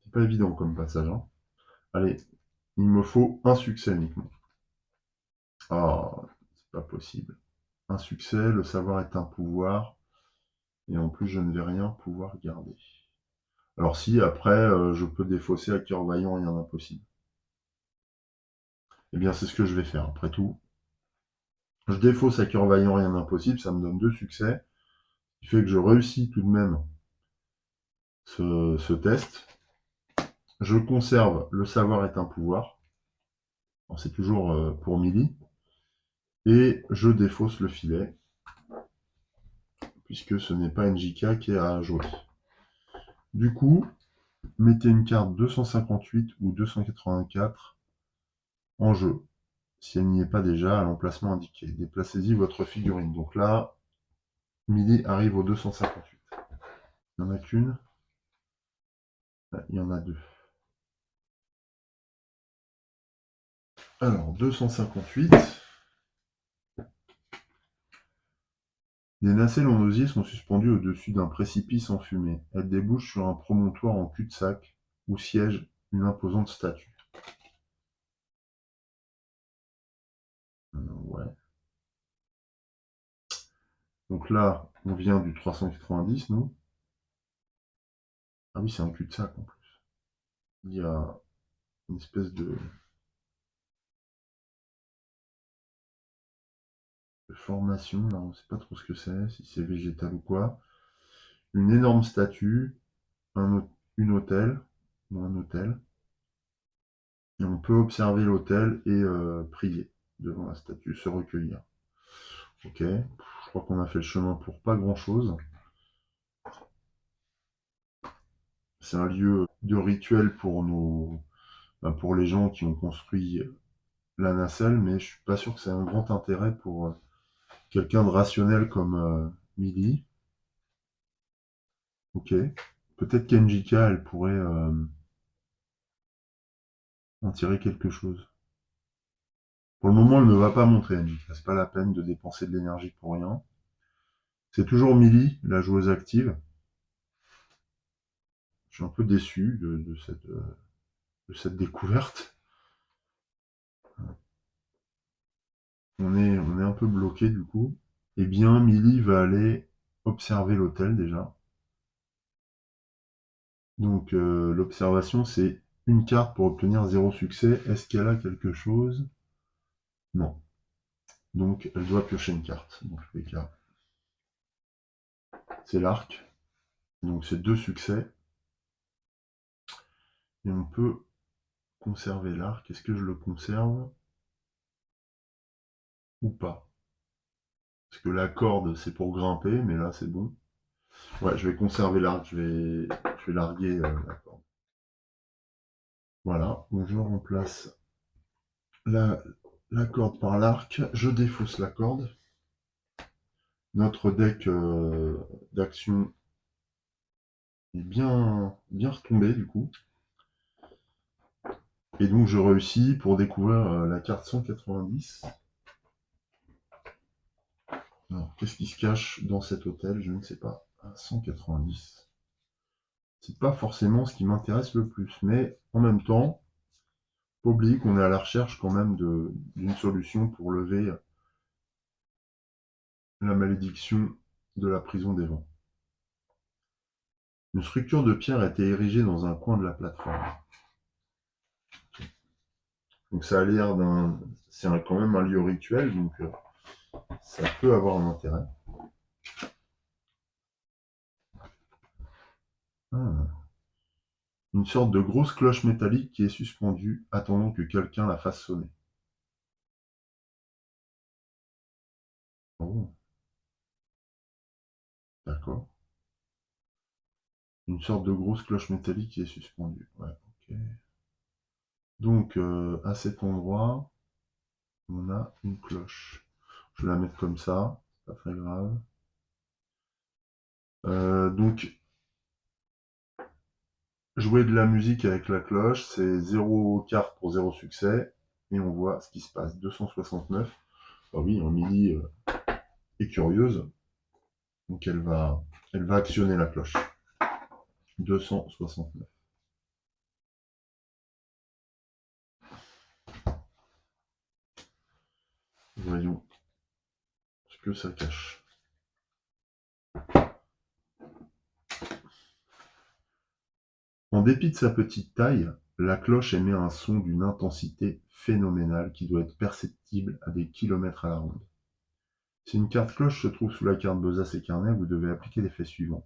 C'est pas évident comme passage. Allez, il me faut un succès uniquement. Ah, c'est pas possible. Un succès, le savoir est un pouvoir, et en plus je ne vais rien pouvoir garder. Alors si, après, je peux défausser à cœur vaillant, rien d'impossible. Eh bien, c'est ce que je vais faire, après tout. Je défausse à cœur vaillant, rien d'impossible, ça me donne 2 succès, ce qui fait que je réussis tout de même ce test. Je conserve le savoir est un pouvoir. C'est toujours pour Millie. Et je défausse le filet, puisque ce n'est pas NJK qui est à jouer. Du coup, mettez une carte 258 ou 284 en jeu, si elle n'y est pas déjà à l'emplacement indiqué. Déplacez-y votre figurine. Donc là, Millie arrive au 258. Il n'y en a qu'une. Il y en a 2. Alors, 258. Des nacelles en osier sont suspendues au-dessus d'un précipice en fumée. Elles débouchent sur un promontoire en cul-de-sac où siège une imposante statue. Ouais. Donc là, on vient du 390, nous. Ah oui, c'est un cul-de-sac en plus. Il y a une espèce de formation, là, on ne sait pas trop ce que c'est, si c'est végétal ou quoi. Une énorme statue, une hôtel, ou un hôtel. Et on peut observer l'hôtel et prier devant la statue, se recueillir. Ok, je crois qu'on a fait le chemin pour pas grand-chose. C'est un lieu de rituel pour pour les gens qui ont construit la nacelle, mais je suis pas sûr que c'est un grand intérêt pour quelqu'un de rationnel comme Millie. Ok. Peut-être qu'Enjika, elle pourrait en tirer quelque chose. Pour le moment, elle ne va pas montrer Enjika. C'est pas la peine de dépenser de l'énergie pour rien. C'est toujours Millie, la joueuse active. Je suis un peu déçu de cette découverte. On est un peu bloqué du coup. Eh bien, Millie va aller observer l'hôtel déjà. Donc, l'observation, c'est une carte pour obtenir 0 succès. Est-ce qu'elle a quelque chose? Non. Donc, elle doit piocher une carte. Dans tous les cas, c'est l'arc. Donc, c'est 2 succès. Et on peut conserver l'arc. Est-ce que je le conserve ou pas? Parce que la corde, c'est pour grimper, mais là, c'est bon. Ouais, je vais conserver l'arc. Je vais larguer la corde. Voilà. Donc, je remplace la, la corde par l'arc. Je défausse la corde. Notre deck d'action est bien retombé du coup. Et donc je réussis pour découvrir la carte 190. Alors, qu'est-ce qui se cache dans cet hôtel? Je ne sais pas. 190. C'est pas forcément ce qui m'intéresse le plus, mais en même temps, faut pas oublier qu'on est à la recherche quand même d'une solution pour lever la malédiction de la prison des vents. Une structure de pierre a été érigée dans un coin de la plateforme. Donc ça a l'air c'est quand même un lieu rituel, donc ça peut avoir un intérêt. Ah. Une sorte de grosse cloche métallique qui est suspendue, attendant que quelqu'un la fasse sonner. Oh, d'accord. Une sorte de grosse cloche métallique qui est suspendue. Ouais, ok. Donc, à cet endroit, on a une cloche. Je vais la mettre comme ça, c'est pas très grave. Donc, jouer de la musique avec la cloche, c'est 0 carte pour 0 succès. Et on voit ce qui se passe. 269. Ah oui, Emily est curieuse. Donc elle va actionner la cloche. 269. Voyons ce que ça cache. En dépit de sa petite taille, la cloche émet un son d'une intensité phénoménale qui doit être perceptible à des kilomètres à la ronde. Si une carte cloche se trouve sous la carte besace et carnet, vous devez appliquer l'effet suivant.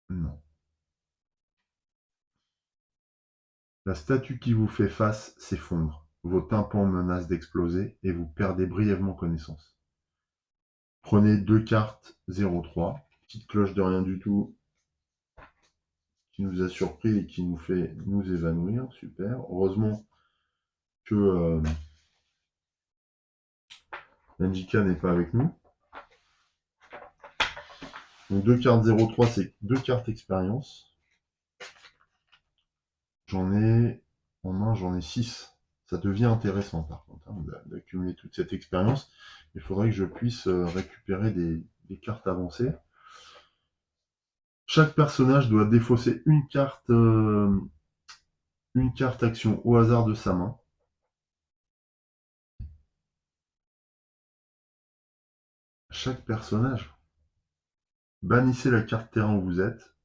Non. La statue qui vous fait face s'effondre. Vos tympans menacent d'exploser et vous perdez brièvement connaissance. Prenez 2 cartes 0,3. Petite cloche de rien du tout qui nous a surpris et qui nous fait nous évanouir. Super. Heureusement que Njika n'est pas avec nous. Donc 2 cartes 0,3, c'est 2 cartes expérience. J'en ai en main, j'en ai 6. Ça devient intéressant par contre d'accumuler toute cette expérience. Il faudrait que je puisse récupérer des cartes avancées. Chaque personnage doit défausser une carte action au hasard de sa main. chaque personnage. Bannissez la carte terrain où vous êtes.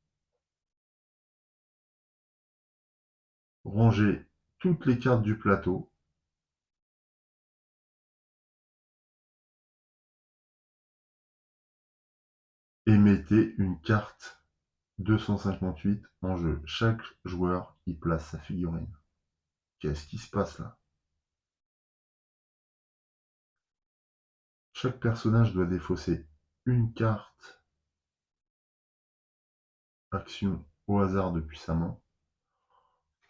Rangez toutes les cartes du plateau. Et mettez une carte 258 en jeu. Chaque joueur y place sa figurine. Qu'est-ce qui se passe là? Chaque personnage doit défausser une carte action au hasard depuis sa main.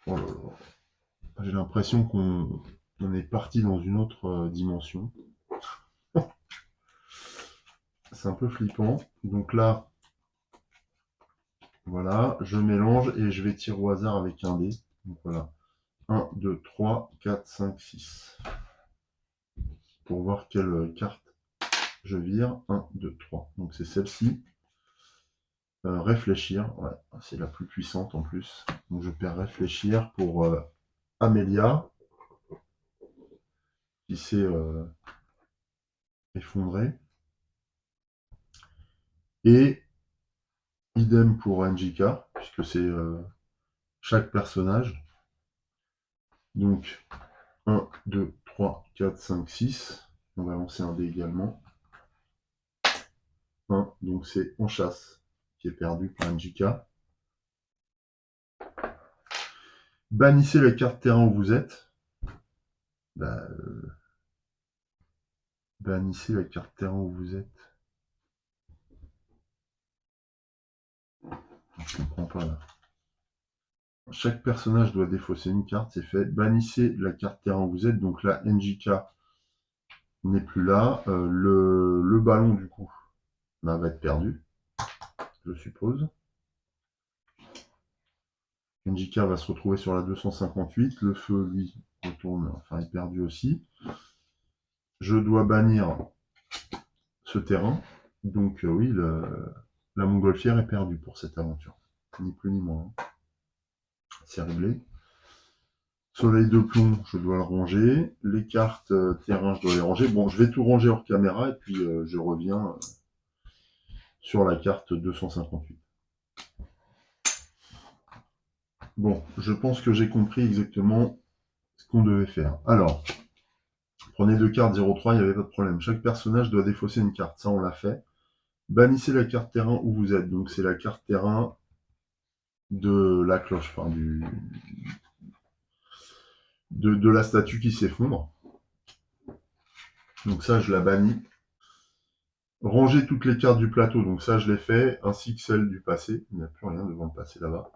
Oh là là. J'ai l'impression qu'on est parti dans une autre dimension. C'est un peu flippant. Donc là, voilà, je mélange et je vais tirer au hasard avec un dé. Donc voilà. 1, 2, 3, 4, 5, 6. Pour voir quelle carte je vire. 1, 2, 3. Donc c'est celle-ci. Réfléchir, ouais, c'est la plus puissante en plus. Donc je perds réfléchir pour Amélia, qui s'est effondrée. Et idem pour NJK, puisque c'est chaque personnage. Donc 1, 2, 3, 4, 5, 6. On va lancer un dé également. 1, donc c'est en chasse qui est perdu par NJK. Bannissez la carte terrain où vous êtes. Bah, bannissez la carte terrain où vous êtes. Je comprends pas là. Chaque personnage doit défausser une carte, c'est fait. Bannissez la carte terrain où vous êtes. Donc là, NJK n'est plus là. Le ballon, du coup, va être perdu, je suppose. NJK va se retrouver sur la 258. Le feu, lui, retourne, enfin, est perdu aussi. Je dois bannir ce terrain. Donc oui, la montgolfière est perdue pour cette aventure. Ni plus ni moins. C'est réglé. Soleil de plomb, je dois le ranger. Les cartes terrain, je dois les ranger. Bon, je vais tout ranger hors caméra et puis je reviens sur la carte 258. Bon, je pense que j'ai compris exactement ce qu'on devait faire. Alors, prenez deux cartes 0,3, il n'y avait pas de problème. Chaque personnage doit défausser une carte, ça on l'a fait. Bannissez la carte terrain où vous êtes. Donc c'est la carte terrain de la cloche, enfin de la statue qui s'effondre. Donc ça, je la bannis. Rangez toutes les cartes du plateau, donc ça je l'ai fait, ainsi que celles du passé. Il n'y a plus rien devant le passé là-bas.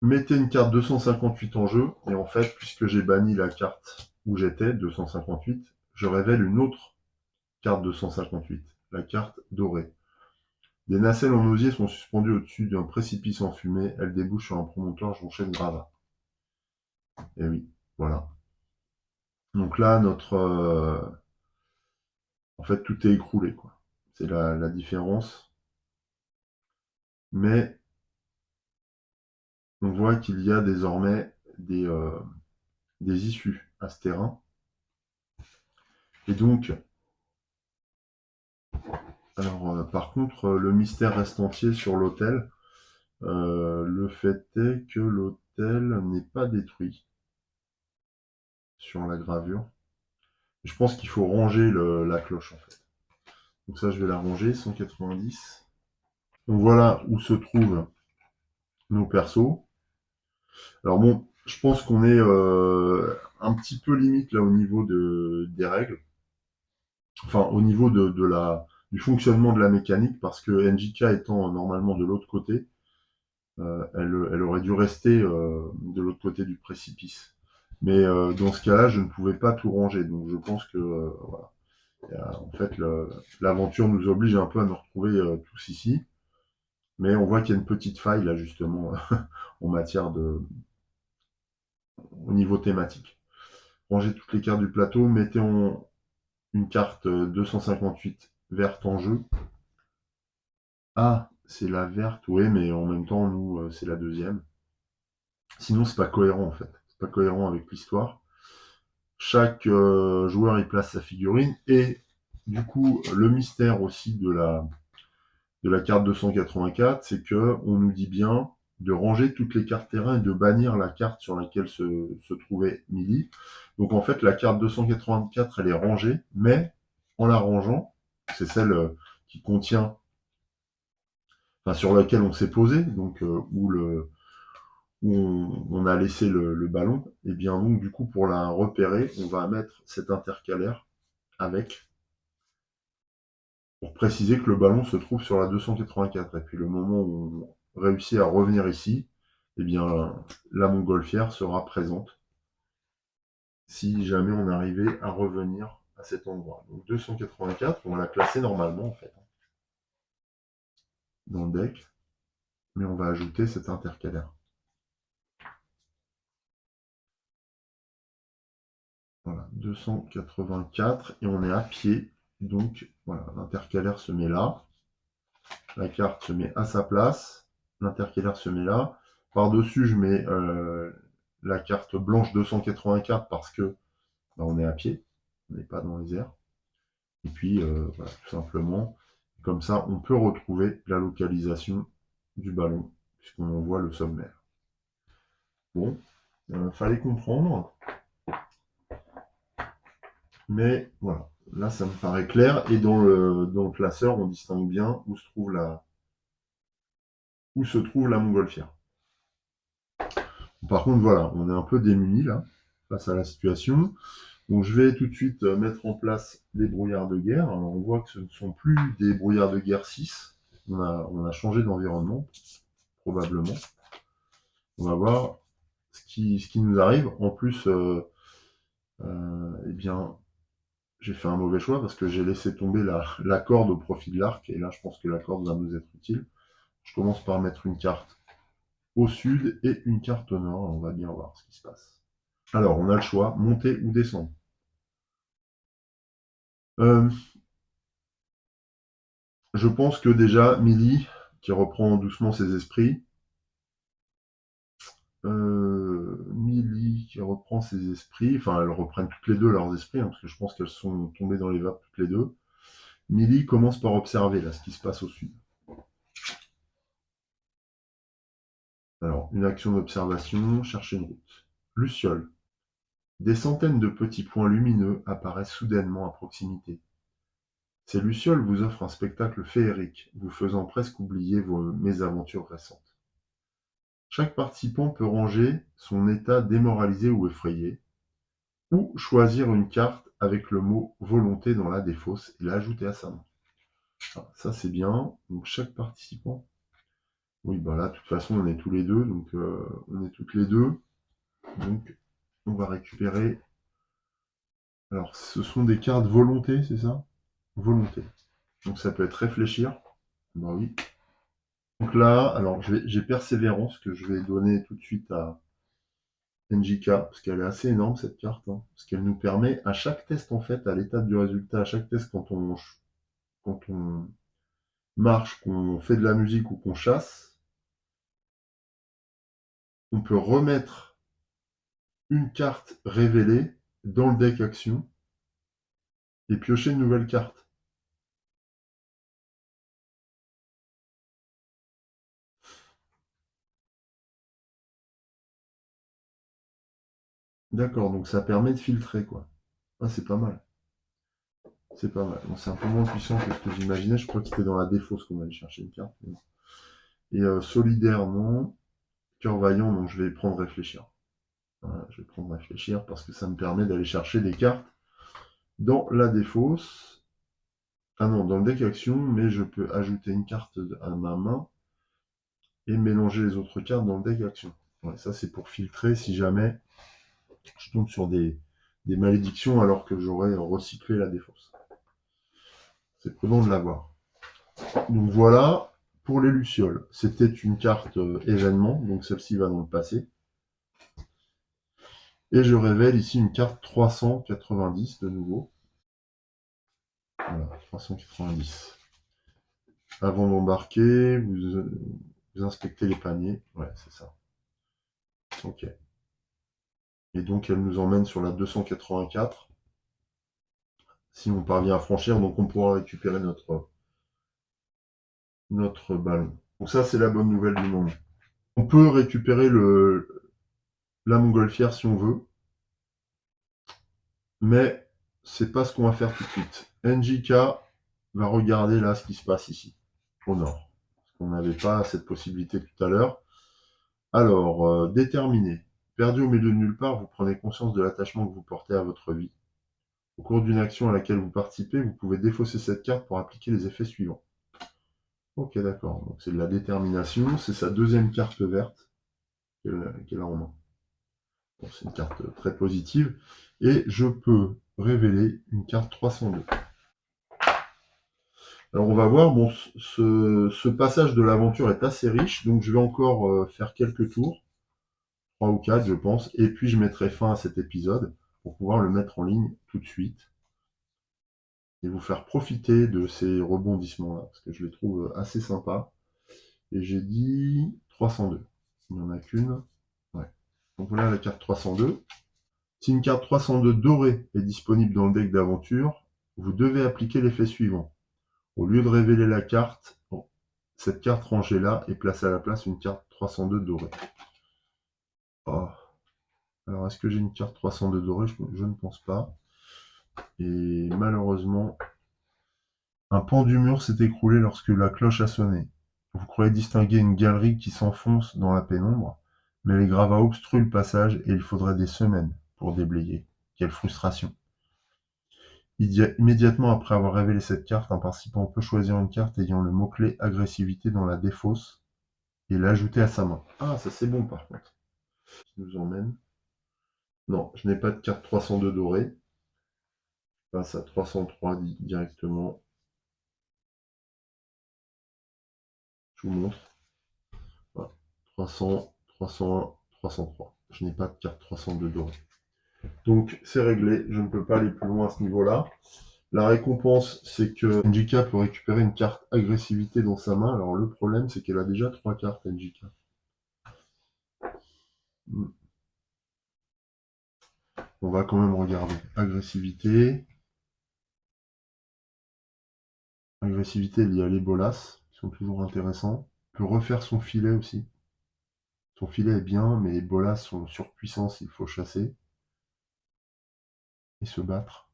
Mettez une carte 258 en jeu, et en fait, puisque j'ai banni la carte où j'étais, 258, je révèle une autre carte 258, la carte dorée. Des nacelles en osier sont suspendues au-dessus d'un précipice en fumée, elles débouchent sur un promontoire jonché de gravats. Et oui, voilà. Donc là, en fait, tout est écroulé, quoi. C'est la différence. Mais on voit qu'il y a désormais des issues à ce terrain. Et donc, alors par contre, le mystère reste entier sur l'hôtel. Le fait est que l'hôtel n'est pas détruit sur la gravure. Je pense qu'il faut ranger la cloche en fait. Donc ça, je vais la ranger, 190. Donc voilà où se trouvent nos persos. Alors bon, je pense qu'on est un petit peu limite là au niveau des règles. Enfin, au niveau du fonctionnement de la mécanique, parce que NJK étant normalement de l'autre côté, elle aurait dû rester de l'autre côté du précipice. Mais dans ce cas-là, je ne pouvais pas tout ranger. Donc je pense que voilà. En fait, l'aventure nous oblige un peu à nous retrouver tous ici. Mais on voit qu'il y a une petite faille là justement en matière au niveau thématique. Rangez toutes les cartes du plateau, mettez une carte 258 verte en jeu. Ah, c'est la verte, oui, mais en même temps, nous, c'est la deuxième. Sinon, c'est pas cohérent en fait. C'est pas cohérent avec l'histoire. chaque joueur y place sa figurine. Et du coup, le mystère aussi de la carte 284, c'est que on nous dit bien de ranger toutes les cartes terrain et de bannir la carte sur laquelle se trouvait Millie. Donc en fait, la carte 284, elle est rangée, mais en la rangeant, c'est celle qui contient, enfin sur laquelle on s'est posé, donc où on a laissé le ballon, et bien donc du coup pour la repérer, on va mettre cet intercalaire avec, pour préciser que le ballon se trouve sur la 284. Et puis le moment où on réussit à revenir ici, eh bien la montgolfière sera présente si jamais on arrivait à revenir à cet endroit. Donc 284, on va la classer normalement en fait dans le deck, mais on va ajouter cet intercalaire. Voilà, 284, et on est à pied, donc voilà, l'intercalaire se met là, la carte se met à sa place, l'intercalaire se met là, par-dessus je mets la carte blanche 284 parce que bah, on est à pied, on n'est pas dans les airs, et puis voilà, tout simplement, comme ça on peut retrouver la localisation du ballon, puisqu'on en voit le sommaire. Bon, fallait comprendre. Mais voilà, là ça me paraît clair. Et dans le classeur, on distingue bien où se trouve la montgolfière. Par contre, voilà, on est un peu démunis là, face à la situation. Donc je vais tout de suite mettre en place les brouillards de guerre. Alors on voit que ce ne sont plus des brouillards de guerre 6. On a changé d'environnement, probablement. On va voir ce qui nous arrive. En plus, eh bien, j'ai fait un mauvais choix parce que j'ai laissé tomber la corde au profit de l'arc. Et là, je pense que la corde va nous être utile. Je commence par mettre une carte au sud et une carte au nord. On va bien voir ce qui se passe. Alors, on a le choix, monter ou descendre. Euh, je pense que déjà, Millie, qui reprend doucement ses esprits, Millie qui reprend ses esprits, enfin, elles reprennent toutes les deux leurs esprits, hein, parce que je pense qu'elles sont tombées dans les vapes toutes les deux. Millie commence par observer là ce qui se passe au sud. Alors, une action d'observation, chercher une route. Luciole. Des centaines de petits points lumineux apparaissent soudainement à proximité. Ces lucioles vous offrent un spectacle féerique, vous faisant presque oublier vos mésaventures récentes. Chaque participant peut ranger son état démoralisé ou effrayé, ou choisir une carte avec le mot volonté dans la défausse et l'ajouter à sa main. Alors, ça c'est bien. Donc chaque participant. Oui, bah là, de toute façon, on est tous les deux, donc on est toutes les deux. Donc on va récupérer. Alors, ce sont des cartes volonté, c'est ça? Volonté. Donc ça peut être réfléchir. Bah oui. Donc là, alors j'ai persévérance que je vais donner tout de suite à NJK, parce qu'elle est assez énorme cette carte, hein, parce qu'elle nous permet à chaque test en fait, à l'étape du résultat, à chaque test quand on marche, qu'on fait de la musique ou qu'on chasse, on peut remettre une carte révélée dans le deck action et piocher une nouvelle carte. D'accord, donc ça permet de filtrer quoi. Ah, c'est pas mal. C'est pas mal. Bon, c'est un peu moins puissant que ce que j'imaginais. Je crois que c'était dans la défausse qu'on allait chercher une carte. Et solidaire, non. Cœur vaillant, donc je vais prendre réfléchir. Voilà, je vais prendre réfléchir parce que ça me permet d'aller chercher des cartes dans la défausse. Ah non, dans le deck action, mais je peux ajouter une carte à ma main et mélanger les autres cartes dans le deck action. Ouais, ça c'est pour filtrer si jamais je tombe sur des malédictions alors que j'aurais recyclé la défausse. C'est prudent de l'avoir. Donc voilà, pour les Lucioles, c'était une carte événement, donc celle-ci va dans le passé. Et je révèle ici une carte 390 de nouveau. Voilà, 390. Avant d'embarquer, vous inspectez les paniers. Ouais, c'est ça. Ok. Et donc elle nous emmène sur la 284. Si on parvient à franchir, donc on pourra récupérer notre ballon. Donc ça, c'est la bonne nouvelle du moment. On peut récupérer la montgolfière si on veut, mais c'est pas ce qu'on va faire tout de suite. NJK va regarder là ce qui se passe ici, au nord. Parce qu'on n'avait pas cette possibilité tout à l'heure. Alors, déterminer. Perdu au milieu de nulle part, vous prenez conscience de l'attachement que vous portez à votre vie. Au cours d'une action à laquelle vous participez, vous pouvez défausser cette carte pour appliquer les effets suivants. Ok, d'accord. Donc c'est de la détermination. C'est sa deuxième carte verte qu'elle a en main. Donc, c'est une carte très positive. Et je peux révéler une carte 302. Alors on va voir, bon, ce passage de l'aventure est assez riche, donc je vais encore faire quelques tours, 3 ou 4 je pense, et puis je mettrai fin à cet épisode pour pouvoir le mettre en ligne tout de suite et vous faire profiter de ces rebondissements-là, parce que je les trouve assez sympas. Et j'ai dit 302. Il n'y en a qu'une. Ouais. Donc voilà la carte 302. Si une carte 302 dorée est disponible dans le deck d'aventure, vous devez appliquer l'effet suivant. Au lieu de révéler la carte, bon, cette carte rangée là et placée à la place une carte 302 dorée. Oh. Alors est-ce que j'ai une carte 302 dorée? Je ne pense pas. Et malheureusement, un pan du mur s'est écroulé lorsque la cloche a sonné. Vous croyez distinguer une galerie qui s'enfonce dans la pénombre, mais les gravats obstruent le passage et il faudrait des semaines pour déblayer. Quelle frustration. Immédiatement après avoir révélé cette carte, un participant peut choisir une carte ayant le mot-clé agressivité dans la défausse et l'ajouter à sa main. Ah, ça c'est bon par contre. Qui nous emmène. Non, je n'ai pas de carte 302 dorée. Je passe à 303 directement. Je vous montre. Voilà. 300, 301, 303. Je n'ai pas de carte 302 dorée. Donc c'est réglé, je ne peux pas aller plus loin à ce niveau-là. La récompense, c'est que NJK peut récupérer une carte agressivité dans sa main. Alors le problème, c'est qu'elle a déjà 3 cartes NJK. On va quand même regarder. Agressivité. Agressivité liée à les bolas, qui sont toujours intéressants. On peut refaire son filet aussi. Son filet est bien, mais les bolas sont surpuissants, il faut chasser. Et se battre.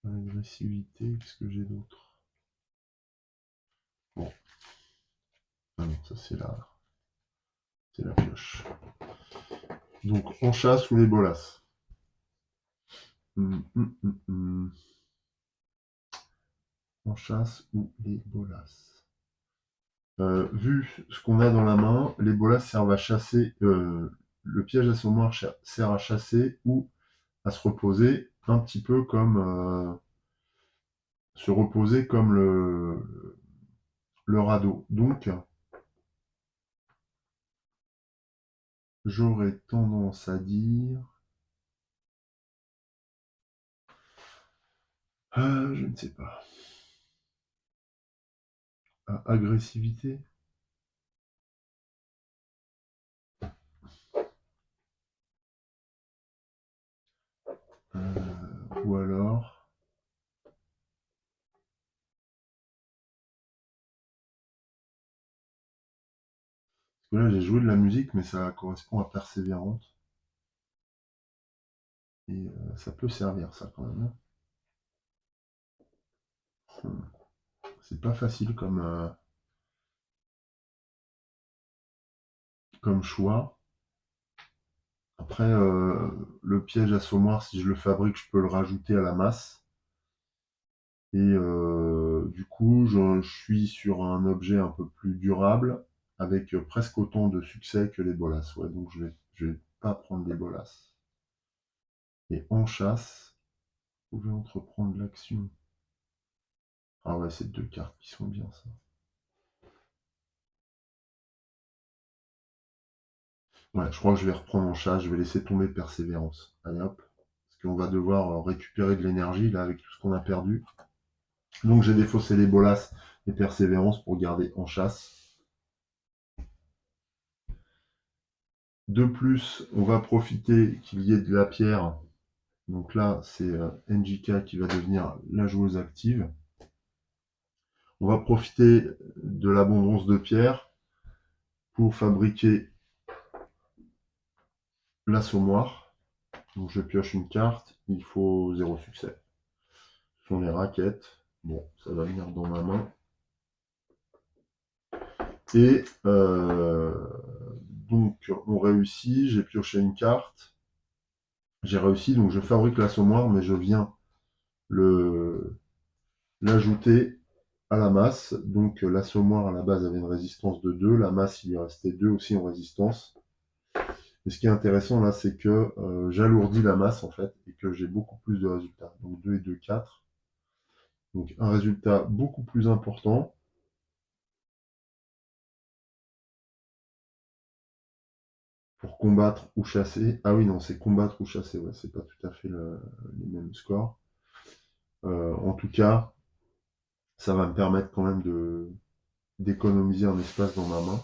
Agressivité, qu'est-ce que j'ai d'autre? Bon. Ah non, ça c'est la pioche. Donc on chasse ou les bolas. On chasse ou les bolas. Vu ce qu'on a dans la main, les bolas servent à chasser. Le piège à saumon sert à chasser ou à se reposer, un petit peu comme se reposer comme le radeau. Donc, j'aurais tendance à dire, je ne sais pas, agressivité. Ou alors, parce que là j'ai joué de la musique, mais ça correspond à persévérante. Et ça peut servir ça quand même. C'est pas facile comme choix. Après, le piège à assommoir, si je le fabrique, je peux le rajouter à la masse. Et du coup, je suis sur un objet un peu plus durable, avec presque autant de succès que les bolas. Ouais, donc je vais pas prendre des bolas. Et en chasse, vous pouvez entreprendre l'action. Ah ouais, c'est 2 cartes qui sont bien, ça. Ouais, je crois que je vais reprendre en chasse, je vais laisser tomber persévérance. Allez hop. Parce qu'on va devoir récupérer de l'énergie, là, avec tout ce qu'on a perdu. Donc j'ai défaussé les bolas et persévérance pour garder en chasse. De plus, on va profiter qu'il y ait de la pierre. Donc là, c'est NJK qui va devenir la joueuse active. On va profiter de l'abondance de pierre pour fabriquer l'assommoir. Donc je pioche une carte, il faut 0 succès. Ce sont les raquettes. Bon, ça va venir dans ma main. Et donc on réussit, j'ai pioché une carte. J'ai réussi, donc je fabrique l'assommoir, mais je viens l'ajouter à la masse. Donc l'assommoir à la base avait une résistance de 2, la masse il y restait 2 aussi en résistance. Et ce qui est intéressant là, c'est que j'alourdis la masse en fait et que j'ai beaucoup plus de résultats. Donc 2 et 2, 4. Donc un résultat beaucoup plus important. Pour combattre ou chasser. Ah oui, non, c'est combattre ou chasser, ouais, c'est pas tout à fait les mêmes scores. En tout cas, ça va me permettre quand même d'économiser un espace dans ma main.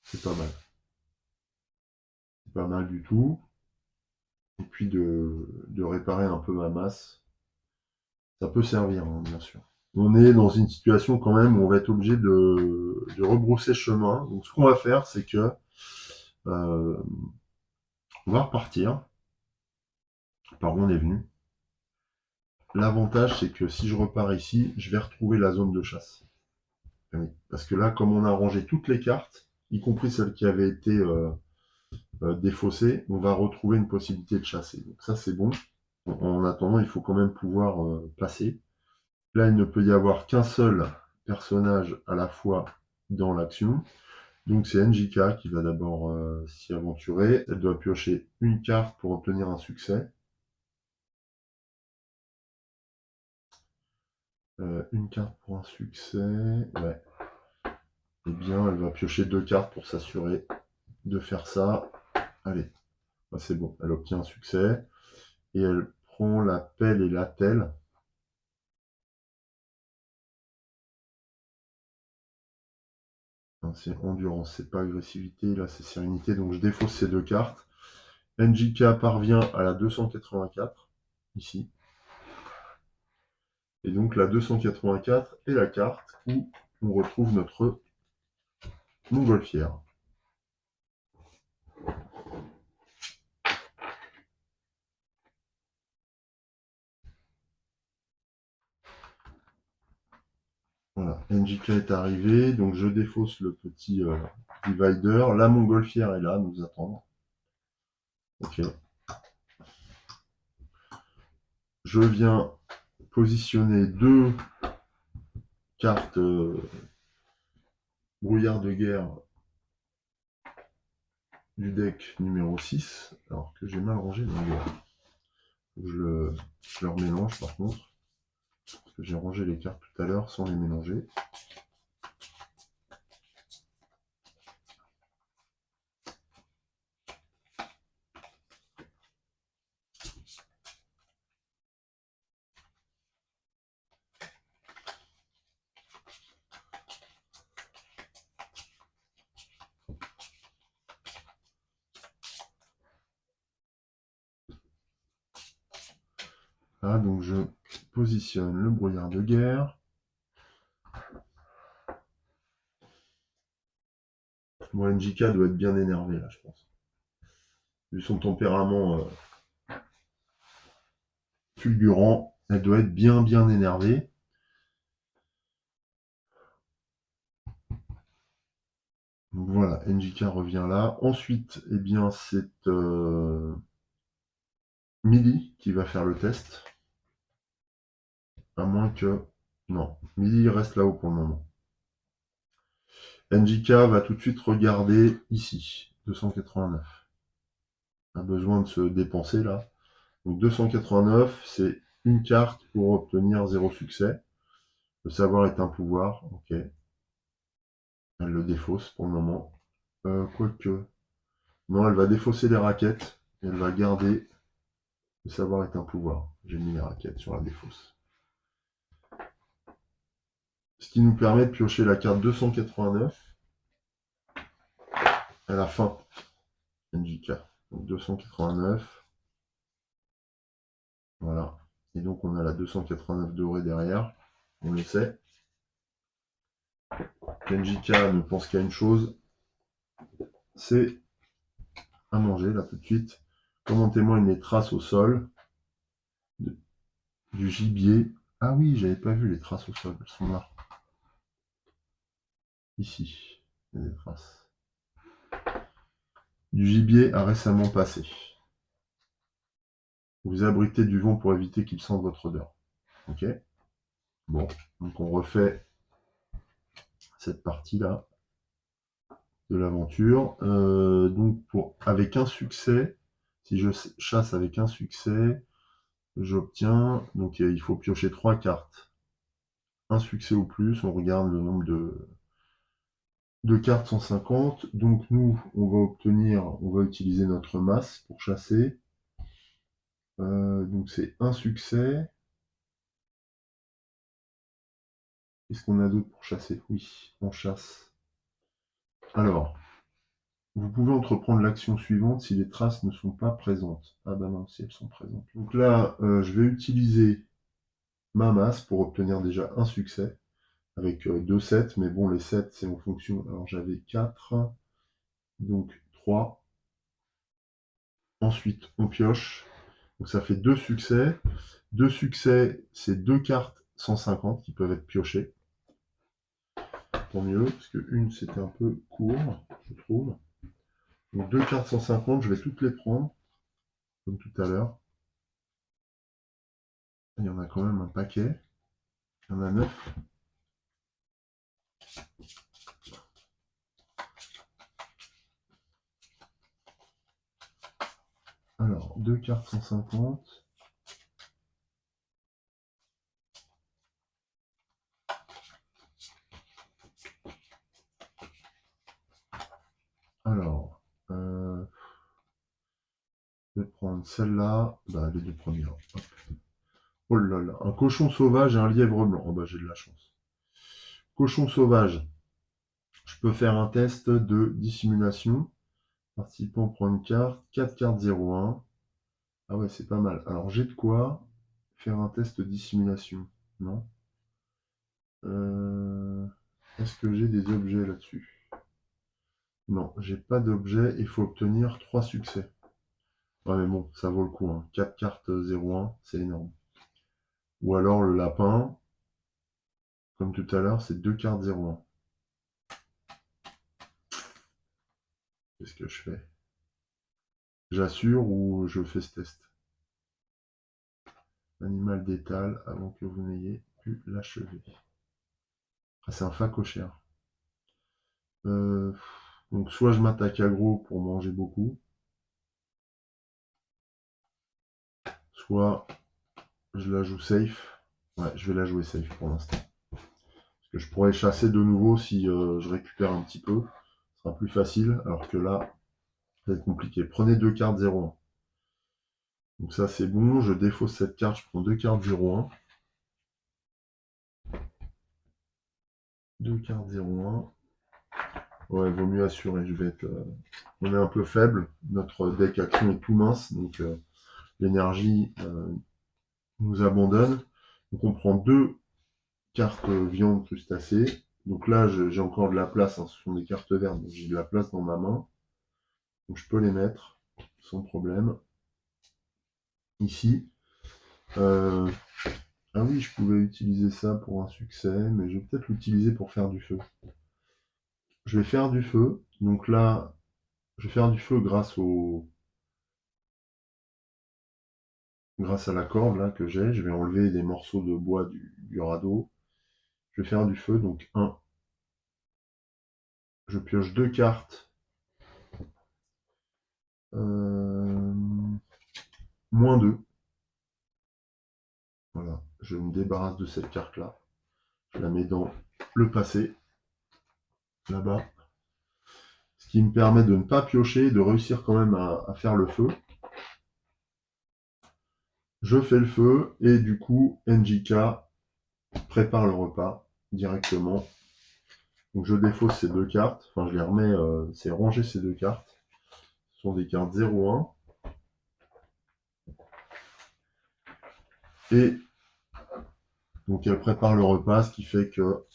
C'est pas mal. C'est pas mal du tout. Et puis de réparer un peu ma masse. Ça peut servir, hein, bien sûr. On est dans une situation quand même où on va être obligé de rebrousser chemin. Donc ce qu'on va faire, c'est que on va repartir par où on est venu. L'avantage, c'est que si je repars ici, je vais retrouver la zone de chasse. Oui. Parce que là, comme on a rangé toutes les cartes, y compris celles qui avaient été défaussées, on va retrouver une possibilité de chasser. Donc ça, c'est bon. En attendant, il faut quand même pouvoir passer. Là, il ne peut y avoir qu'un seul personnage à la fois dans l'action. Donc c'est NJK qui va d'abord s'y aventurer. Elle doit piocher une carte pour obtenir un succès. Une carte pour un succès. Ouais. Eh bien, elle va piocher 2 cartes pour s'assurer de faire ça. Allez, bah, c'est bon, elle obtient un succès. Et elle prend la pelle et l'attelle. C'est endurance, c'est pas agressivité, là c'est sérénité. Donc je défausse ces 2 cartes. NJK parvient à la 284, ici. Et donc la 284 est la carte où on retrouve notre montgolfière. Voilà, NJK est arrivé, donc je défausse le petit divider. La montgolfière est là, nous attendre. Ok. Je viens positionner 2 cartes brouillard de guerre du deck numéro 6, alors que j'ai mal rangé mon gars. Je le remélange par contre, parce que j'ai rangé les cartes tout à l'heure sans les mélanger. Là, donc je positionne le brouillard de guerre. Bon, NJK doit être bien énervé là, je pense. Vu son tempérament fulgurant, elle doit être bien énervée. Donc voilà, NJK revient là. Ensuite, eh bien, c'est Millie qui va faire le test. À moins que... Non, Millie reste là-haut pour le moment. NJK va tout de suite regarder ici, 289. On a besoin de se dépenser là. Donc 289, c'est une carte pour obtenir 0 succès. Le savoir est un pouvoir, ok. Elle le défausse pour le moment. Quoique... Non, elle va défausser les raquettes. Et elle va garder le savoir est un pouvoir. J'ai mis les raquettes sur la défausse. Ce qui nous permet de piocher la carte 289 à la fin NJK. Donc 289. Voilà. Et donc on a la 289 dorée derrière. On le sait. NJK ne pense qu'à une chose, c'est à manger là tout de suite. Comme en témoignent les traces au sol du gibier. Ah oui, j'avais pas vu les traces au sol, elles sont là. Ici, il y a des traces. Du gibier a récemment passé. Vous abritez du vent pour éviter qu'il sente votre odeur. Ok. Bon, donc on refait cette partie-là de l'aventure. Donc avec un succès, si je chasse avec un succès, j'obtiens, donc il faut piocher 3 cartes. Un succès ou plus, on regarde le nombre de cartes 150. Donc nous, on va utiliser notre masse pour chasser. Donc c'est un succès. Qu'est-ce qu'on a d'autre pour chasser? Oui, on chasse. Alors, vous pouvez entreprendre l'action suivante si les traces ne sont pas présentes. Ah bah non, si elles sont présentes. Donc là, je vais utiliser ma masse pour obtenir déjà un succès avec 2 sets, mais bon, les 7 c'est en fonction. Alors j'avais 4, donc 3. Ensuite, on pioche. Donc ça fait 2 succès. 2 succès, c'est 2 cartes 150 qui peuvent être piochées. Tant mieux, parce que une c'était un peu court, je trouve. Donc 2 cartes 150, je vais toutes les prendre, comme tout à l'heure. Il y en a quand même un paquet. Il y en a 9. Alors, 2 cartes 150. Alors, je vais prendre celle-là. Bah, les deux premières. Hop. Oh là là, un cochon sauvage et un lièvre blanc. Oh bah, j'ai de la chance. Cochon sauvage. Je peux faire un test de dissimulation. Participant prend une carte. 4 cartes 0,1. Ah ouais, c'est pas mal. Alors, j'ai de quoi faire un test de dissimulation. Non. Est-ce que j'ai des objets là-dessus? Non, j'ai pas d'objet. Il faut obtenir 3 succès. Ouais, mais bon, ça vaut le coup. Hein. 4 cartes 0,1, c'est énorme. Ou alors le lapin, comme tout à l'heure, c'est 2 cartes 0,1. Qu'est-ce que je fais? J'assure ou je fais ce test? Animal d'étal avant que vous n'ayez pu l'achever. Ah, c'est un phacochère. Donc soit je m'attaque aggro pour manger beaucoup, soit je la joue safe. Ouais, je vais la jouer safe pour l'instant. Parce que je pourrais chasser de nouveau si je récupère un petit peu. Ce sera plus facile, alors que là, ça va être compliqué. Prenez 2 cartes 0,1. Donc ça c'est bon, je défausse cette carte, je prends 2 cartes 0,1. 2 cartes 0,1. Ouais, vaut mieux assurer, je vais être... on est un peu faible, notre deck action est tout mince, donc l'énergie nous abandonne. Donc on prend 2 cartes viande crustacée. Donc là j'ai encore de la place, hein, ce sont des cartes vertes, donc j'ai de la place dans ma main. Donc je peux les mettre sans problème. Ici. Ah oui, je pouvais utiliser ça pour un succès, mais je vais peut-être l'utiliser pour faire du feu. Je vais faire du feu. Donc là, je vais faire du feu grâce à la corde là que j'ai. Je vais enlever des morceaux de bois du radeau. Je vais faire du feu. Donc 1. Je pioche 2 cartes. Moins 2. Voilà. Je me débarrasse de cette carte-là. Je la mets dans le passé. Là-bas. Ce qui me permet de ne pas piocher, de réussir quand même à faire le feu. Je fais le feu et du coup, NJK prépare le repas directement. Donc je défausse ces 2 cartes, enfin je les remets, c'est ranger ces 2 cartes. Ce sont des cartes 0-1. Et donc elle prépare le repas, ce qui fait que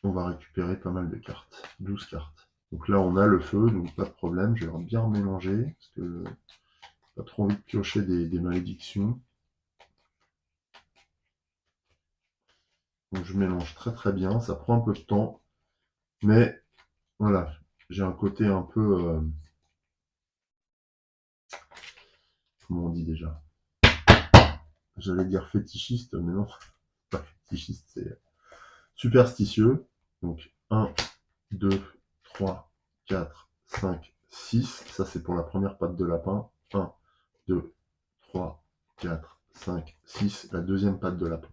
on va récupérer pas mal de cartes. 12 cartes. Donc là on a le feu, donc pas de problème, je vais bien mélanger, parce que pas trop envie de piocher des malédictions. Donc je mélange très très bien, ça prend un peu de temps, mais voilà, j'ai un côté un peu, comment on dit déjà? J'allais dire fétichiste, mais non, pas fétichiste, c'est superstitieux. Donc 1, 2, 3, 4, 5, 6. Ça, c'est pour la première patte de lapin. 1, 2, 3, 4, 5, 6. La deuxième patte de lapin.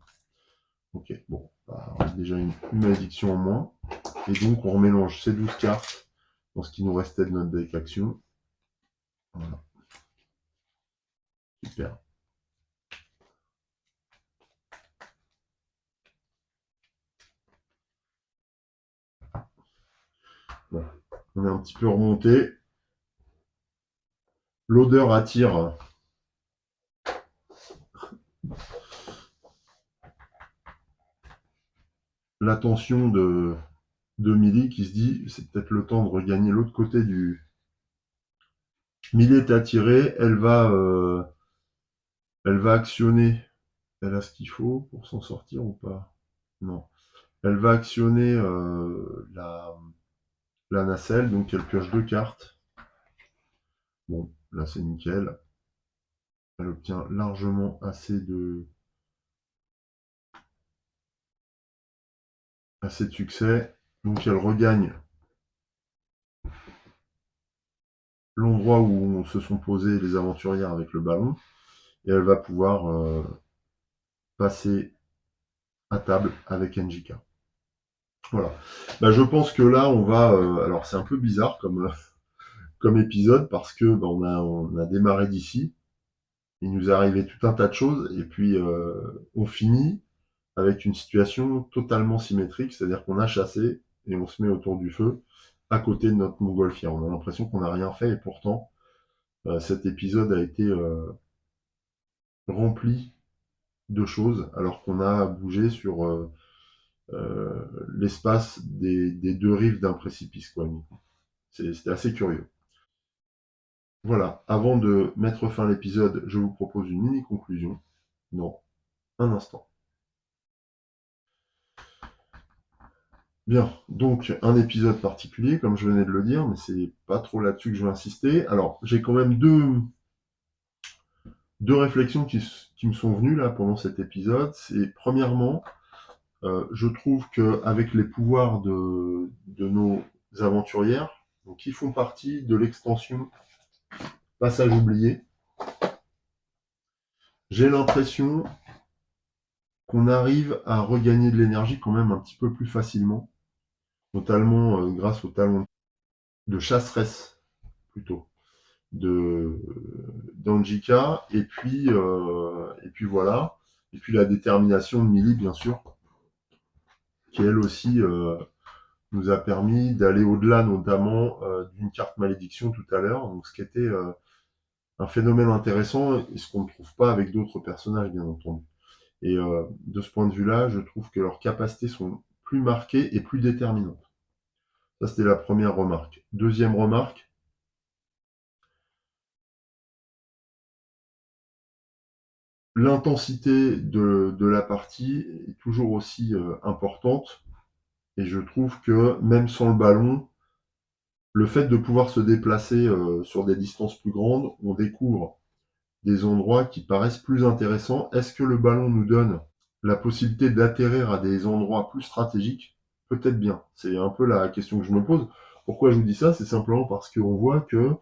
Ok, bon, bah, on a déjà une malédiction en moins. Et donc, on remélange ces 12 cartes dans ce qui nous restait de notre deck action. Voilà. Super. Bon, on est un petit peu remonté. L'odeur attire l'attention de Millie qui se dit c'est peut-être le temps de regagner l'autre côté du. Millie est attirée, elle va actionner. Elle a ce qu'il faut pour s'en sortir ou pas? Non. Elle va actionner la nacelle, donc elle pioche 2 cartes. Bon, là c'est nickel. Elle obtient largement assez de succès. Donc elle regagne l'endroit où se sont posées les aventurières avec le ballon. Et elle va pouvoir passer à table avec NJK. Voilà. Bah, je pense que là, on va. Alors, c'est un peu bizarre comme épisode parce que bah, on a démarré d'ici. Il nous est arrivé tout un tas de choses et puis on finit avec une situation totalement symétrique, c'est-à-dire qu'on a chassé et on se met autour du feu à côté de notre montgolfière. On a l'impression qu'on n'a rien fait et pourtant cet épisode a été rempli de choses alors qu'on a bougé sur l'espace des deux rives d'un précipice, quoi. C'était assez curieux. Voilà, avant de mettre fin à l'épisode, je vous propose une mini conclusion dans un instant. Bien, donc un épisode particulier, comme je venais de le dire, mais c'est pas trop là-dessus que je vais insister. Alors, j'ai quand même deux réflexions qui me sont venues là pendant cet épisode. C'est premièrement, je trouve qu'avec les pouvoirs de nos aventurières, donc, qui font partie de l'extension Passage oublié, j'ai l'impression qu'on arrive à regagner de l'énergie quand même un petit peu plus facilement, notamment grâce au talent de chasseresse plutôt de d'Anjika et puis voilà, et puis la détermination de Millie bien sûr, qui elle aussi nous a permis d'aller au-delà notamment d'une carte malédiction tout à l'heure, donc ce qui était un phénomène intéressant et ce qu'on ne trouve pas avec d'autres personnages bien entendu. Et de ce point de vue-là, je trouve que leurs capacités sont plus marquées et plus déterminantes. Ça, c'était la première remarque. Deuxième remarque, l'intensité de la partie est toujours aussi importante. Et je trouve que même sans le ballon, le fait de pouvoir se déplacer sur des distances plus grandes, on découvre des endroits qui paraissent plus intéressants. Est-ce que le ballon nous donne la possibilité d'atterrir à des endroits plus stratégiques? Peut-être bien. C'est un peu la question que je me pose. Pourquoi je vous dis ça? C'est simplement parce qu'on voit que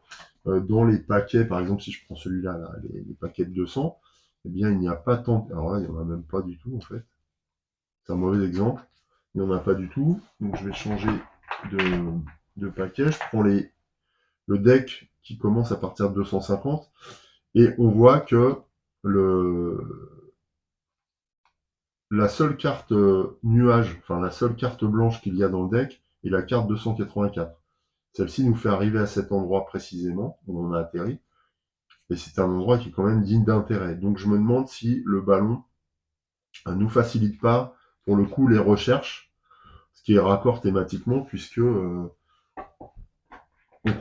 dans les paquets, par exemple, si je prends celui-là, là, les paquets de 200, eh bien, il n'y a pas tant. Alors là, il n'y en a même pas du tout, en fait. C'est un mauvais exemple. Il n'y en a pas du tout. Donc, je vais changer de paquet. Je prends le deck qui commence à partir de 250 et on voit que la seule carte nuage, enfin la seule carte blanche qu'il y a dans le deck est la carte 284. Celle-ci nous fait arriver à cet endroit précisément où on a atterri. Et c'est un endroit qui est quand même digne d'intérêt. Donc je me demande si le ballon nous facilite pas, pour le coup, les recherches, ce qui est raccord thématiquement, puisque on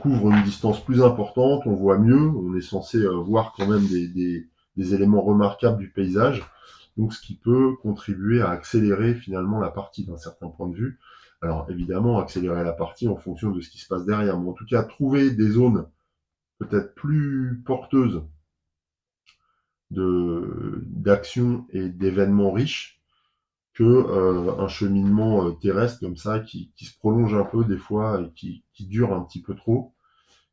couvre une distance plus importante, on voit mieux, on est censé voir quand même des éléments remarquables du paysage, donc ce qui peut contribuer à accélérer finalement la partie d'un certain point de vue. Alors évidemment, accélérer la partie en fonction de ce qui se passe derrière, mais en tout cas, trouver des zones peut-être plus porteuses d'action et d'événements riches que un cheminement terrestre comme ça qui se prolonge un peu des fois et qui dure un petit peu trop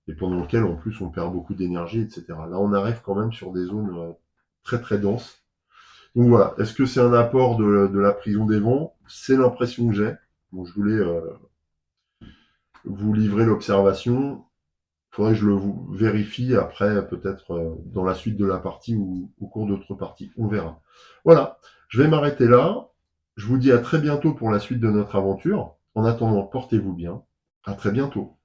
et pendant lequel en plus on perd beaucoup d'énergie, etc. Là on arrive quand même sur des zones très très denses. Donc voilà, est-ce que c'est un apport de la prison des vents? C'est l'impression que j'ai. Bon, je voulais vous livrer l'observation. Il faudrait que je le vérifie après, peut-être dans la suite de la partie ou au cours d'autres parties. On verra. Voilà, je vais m'arrêter là. Je vous dis à très bientôt pour la suite de notre aventure. En attendant, portez-vous bien. À très bientôt.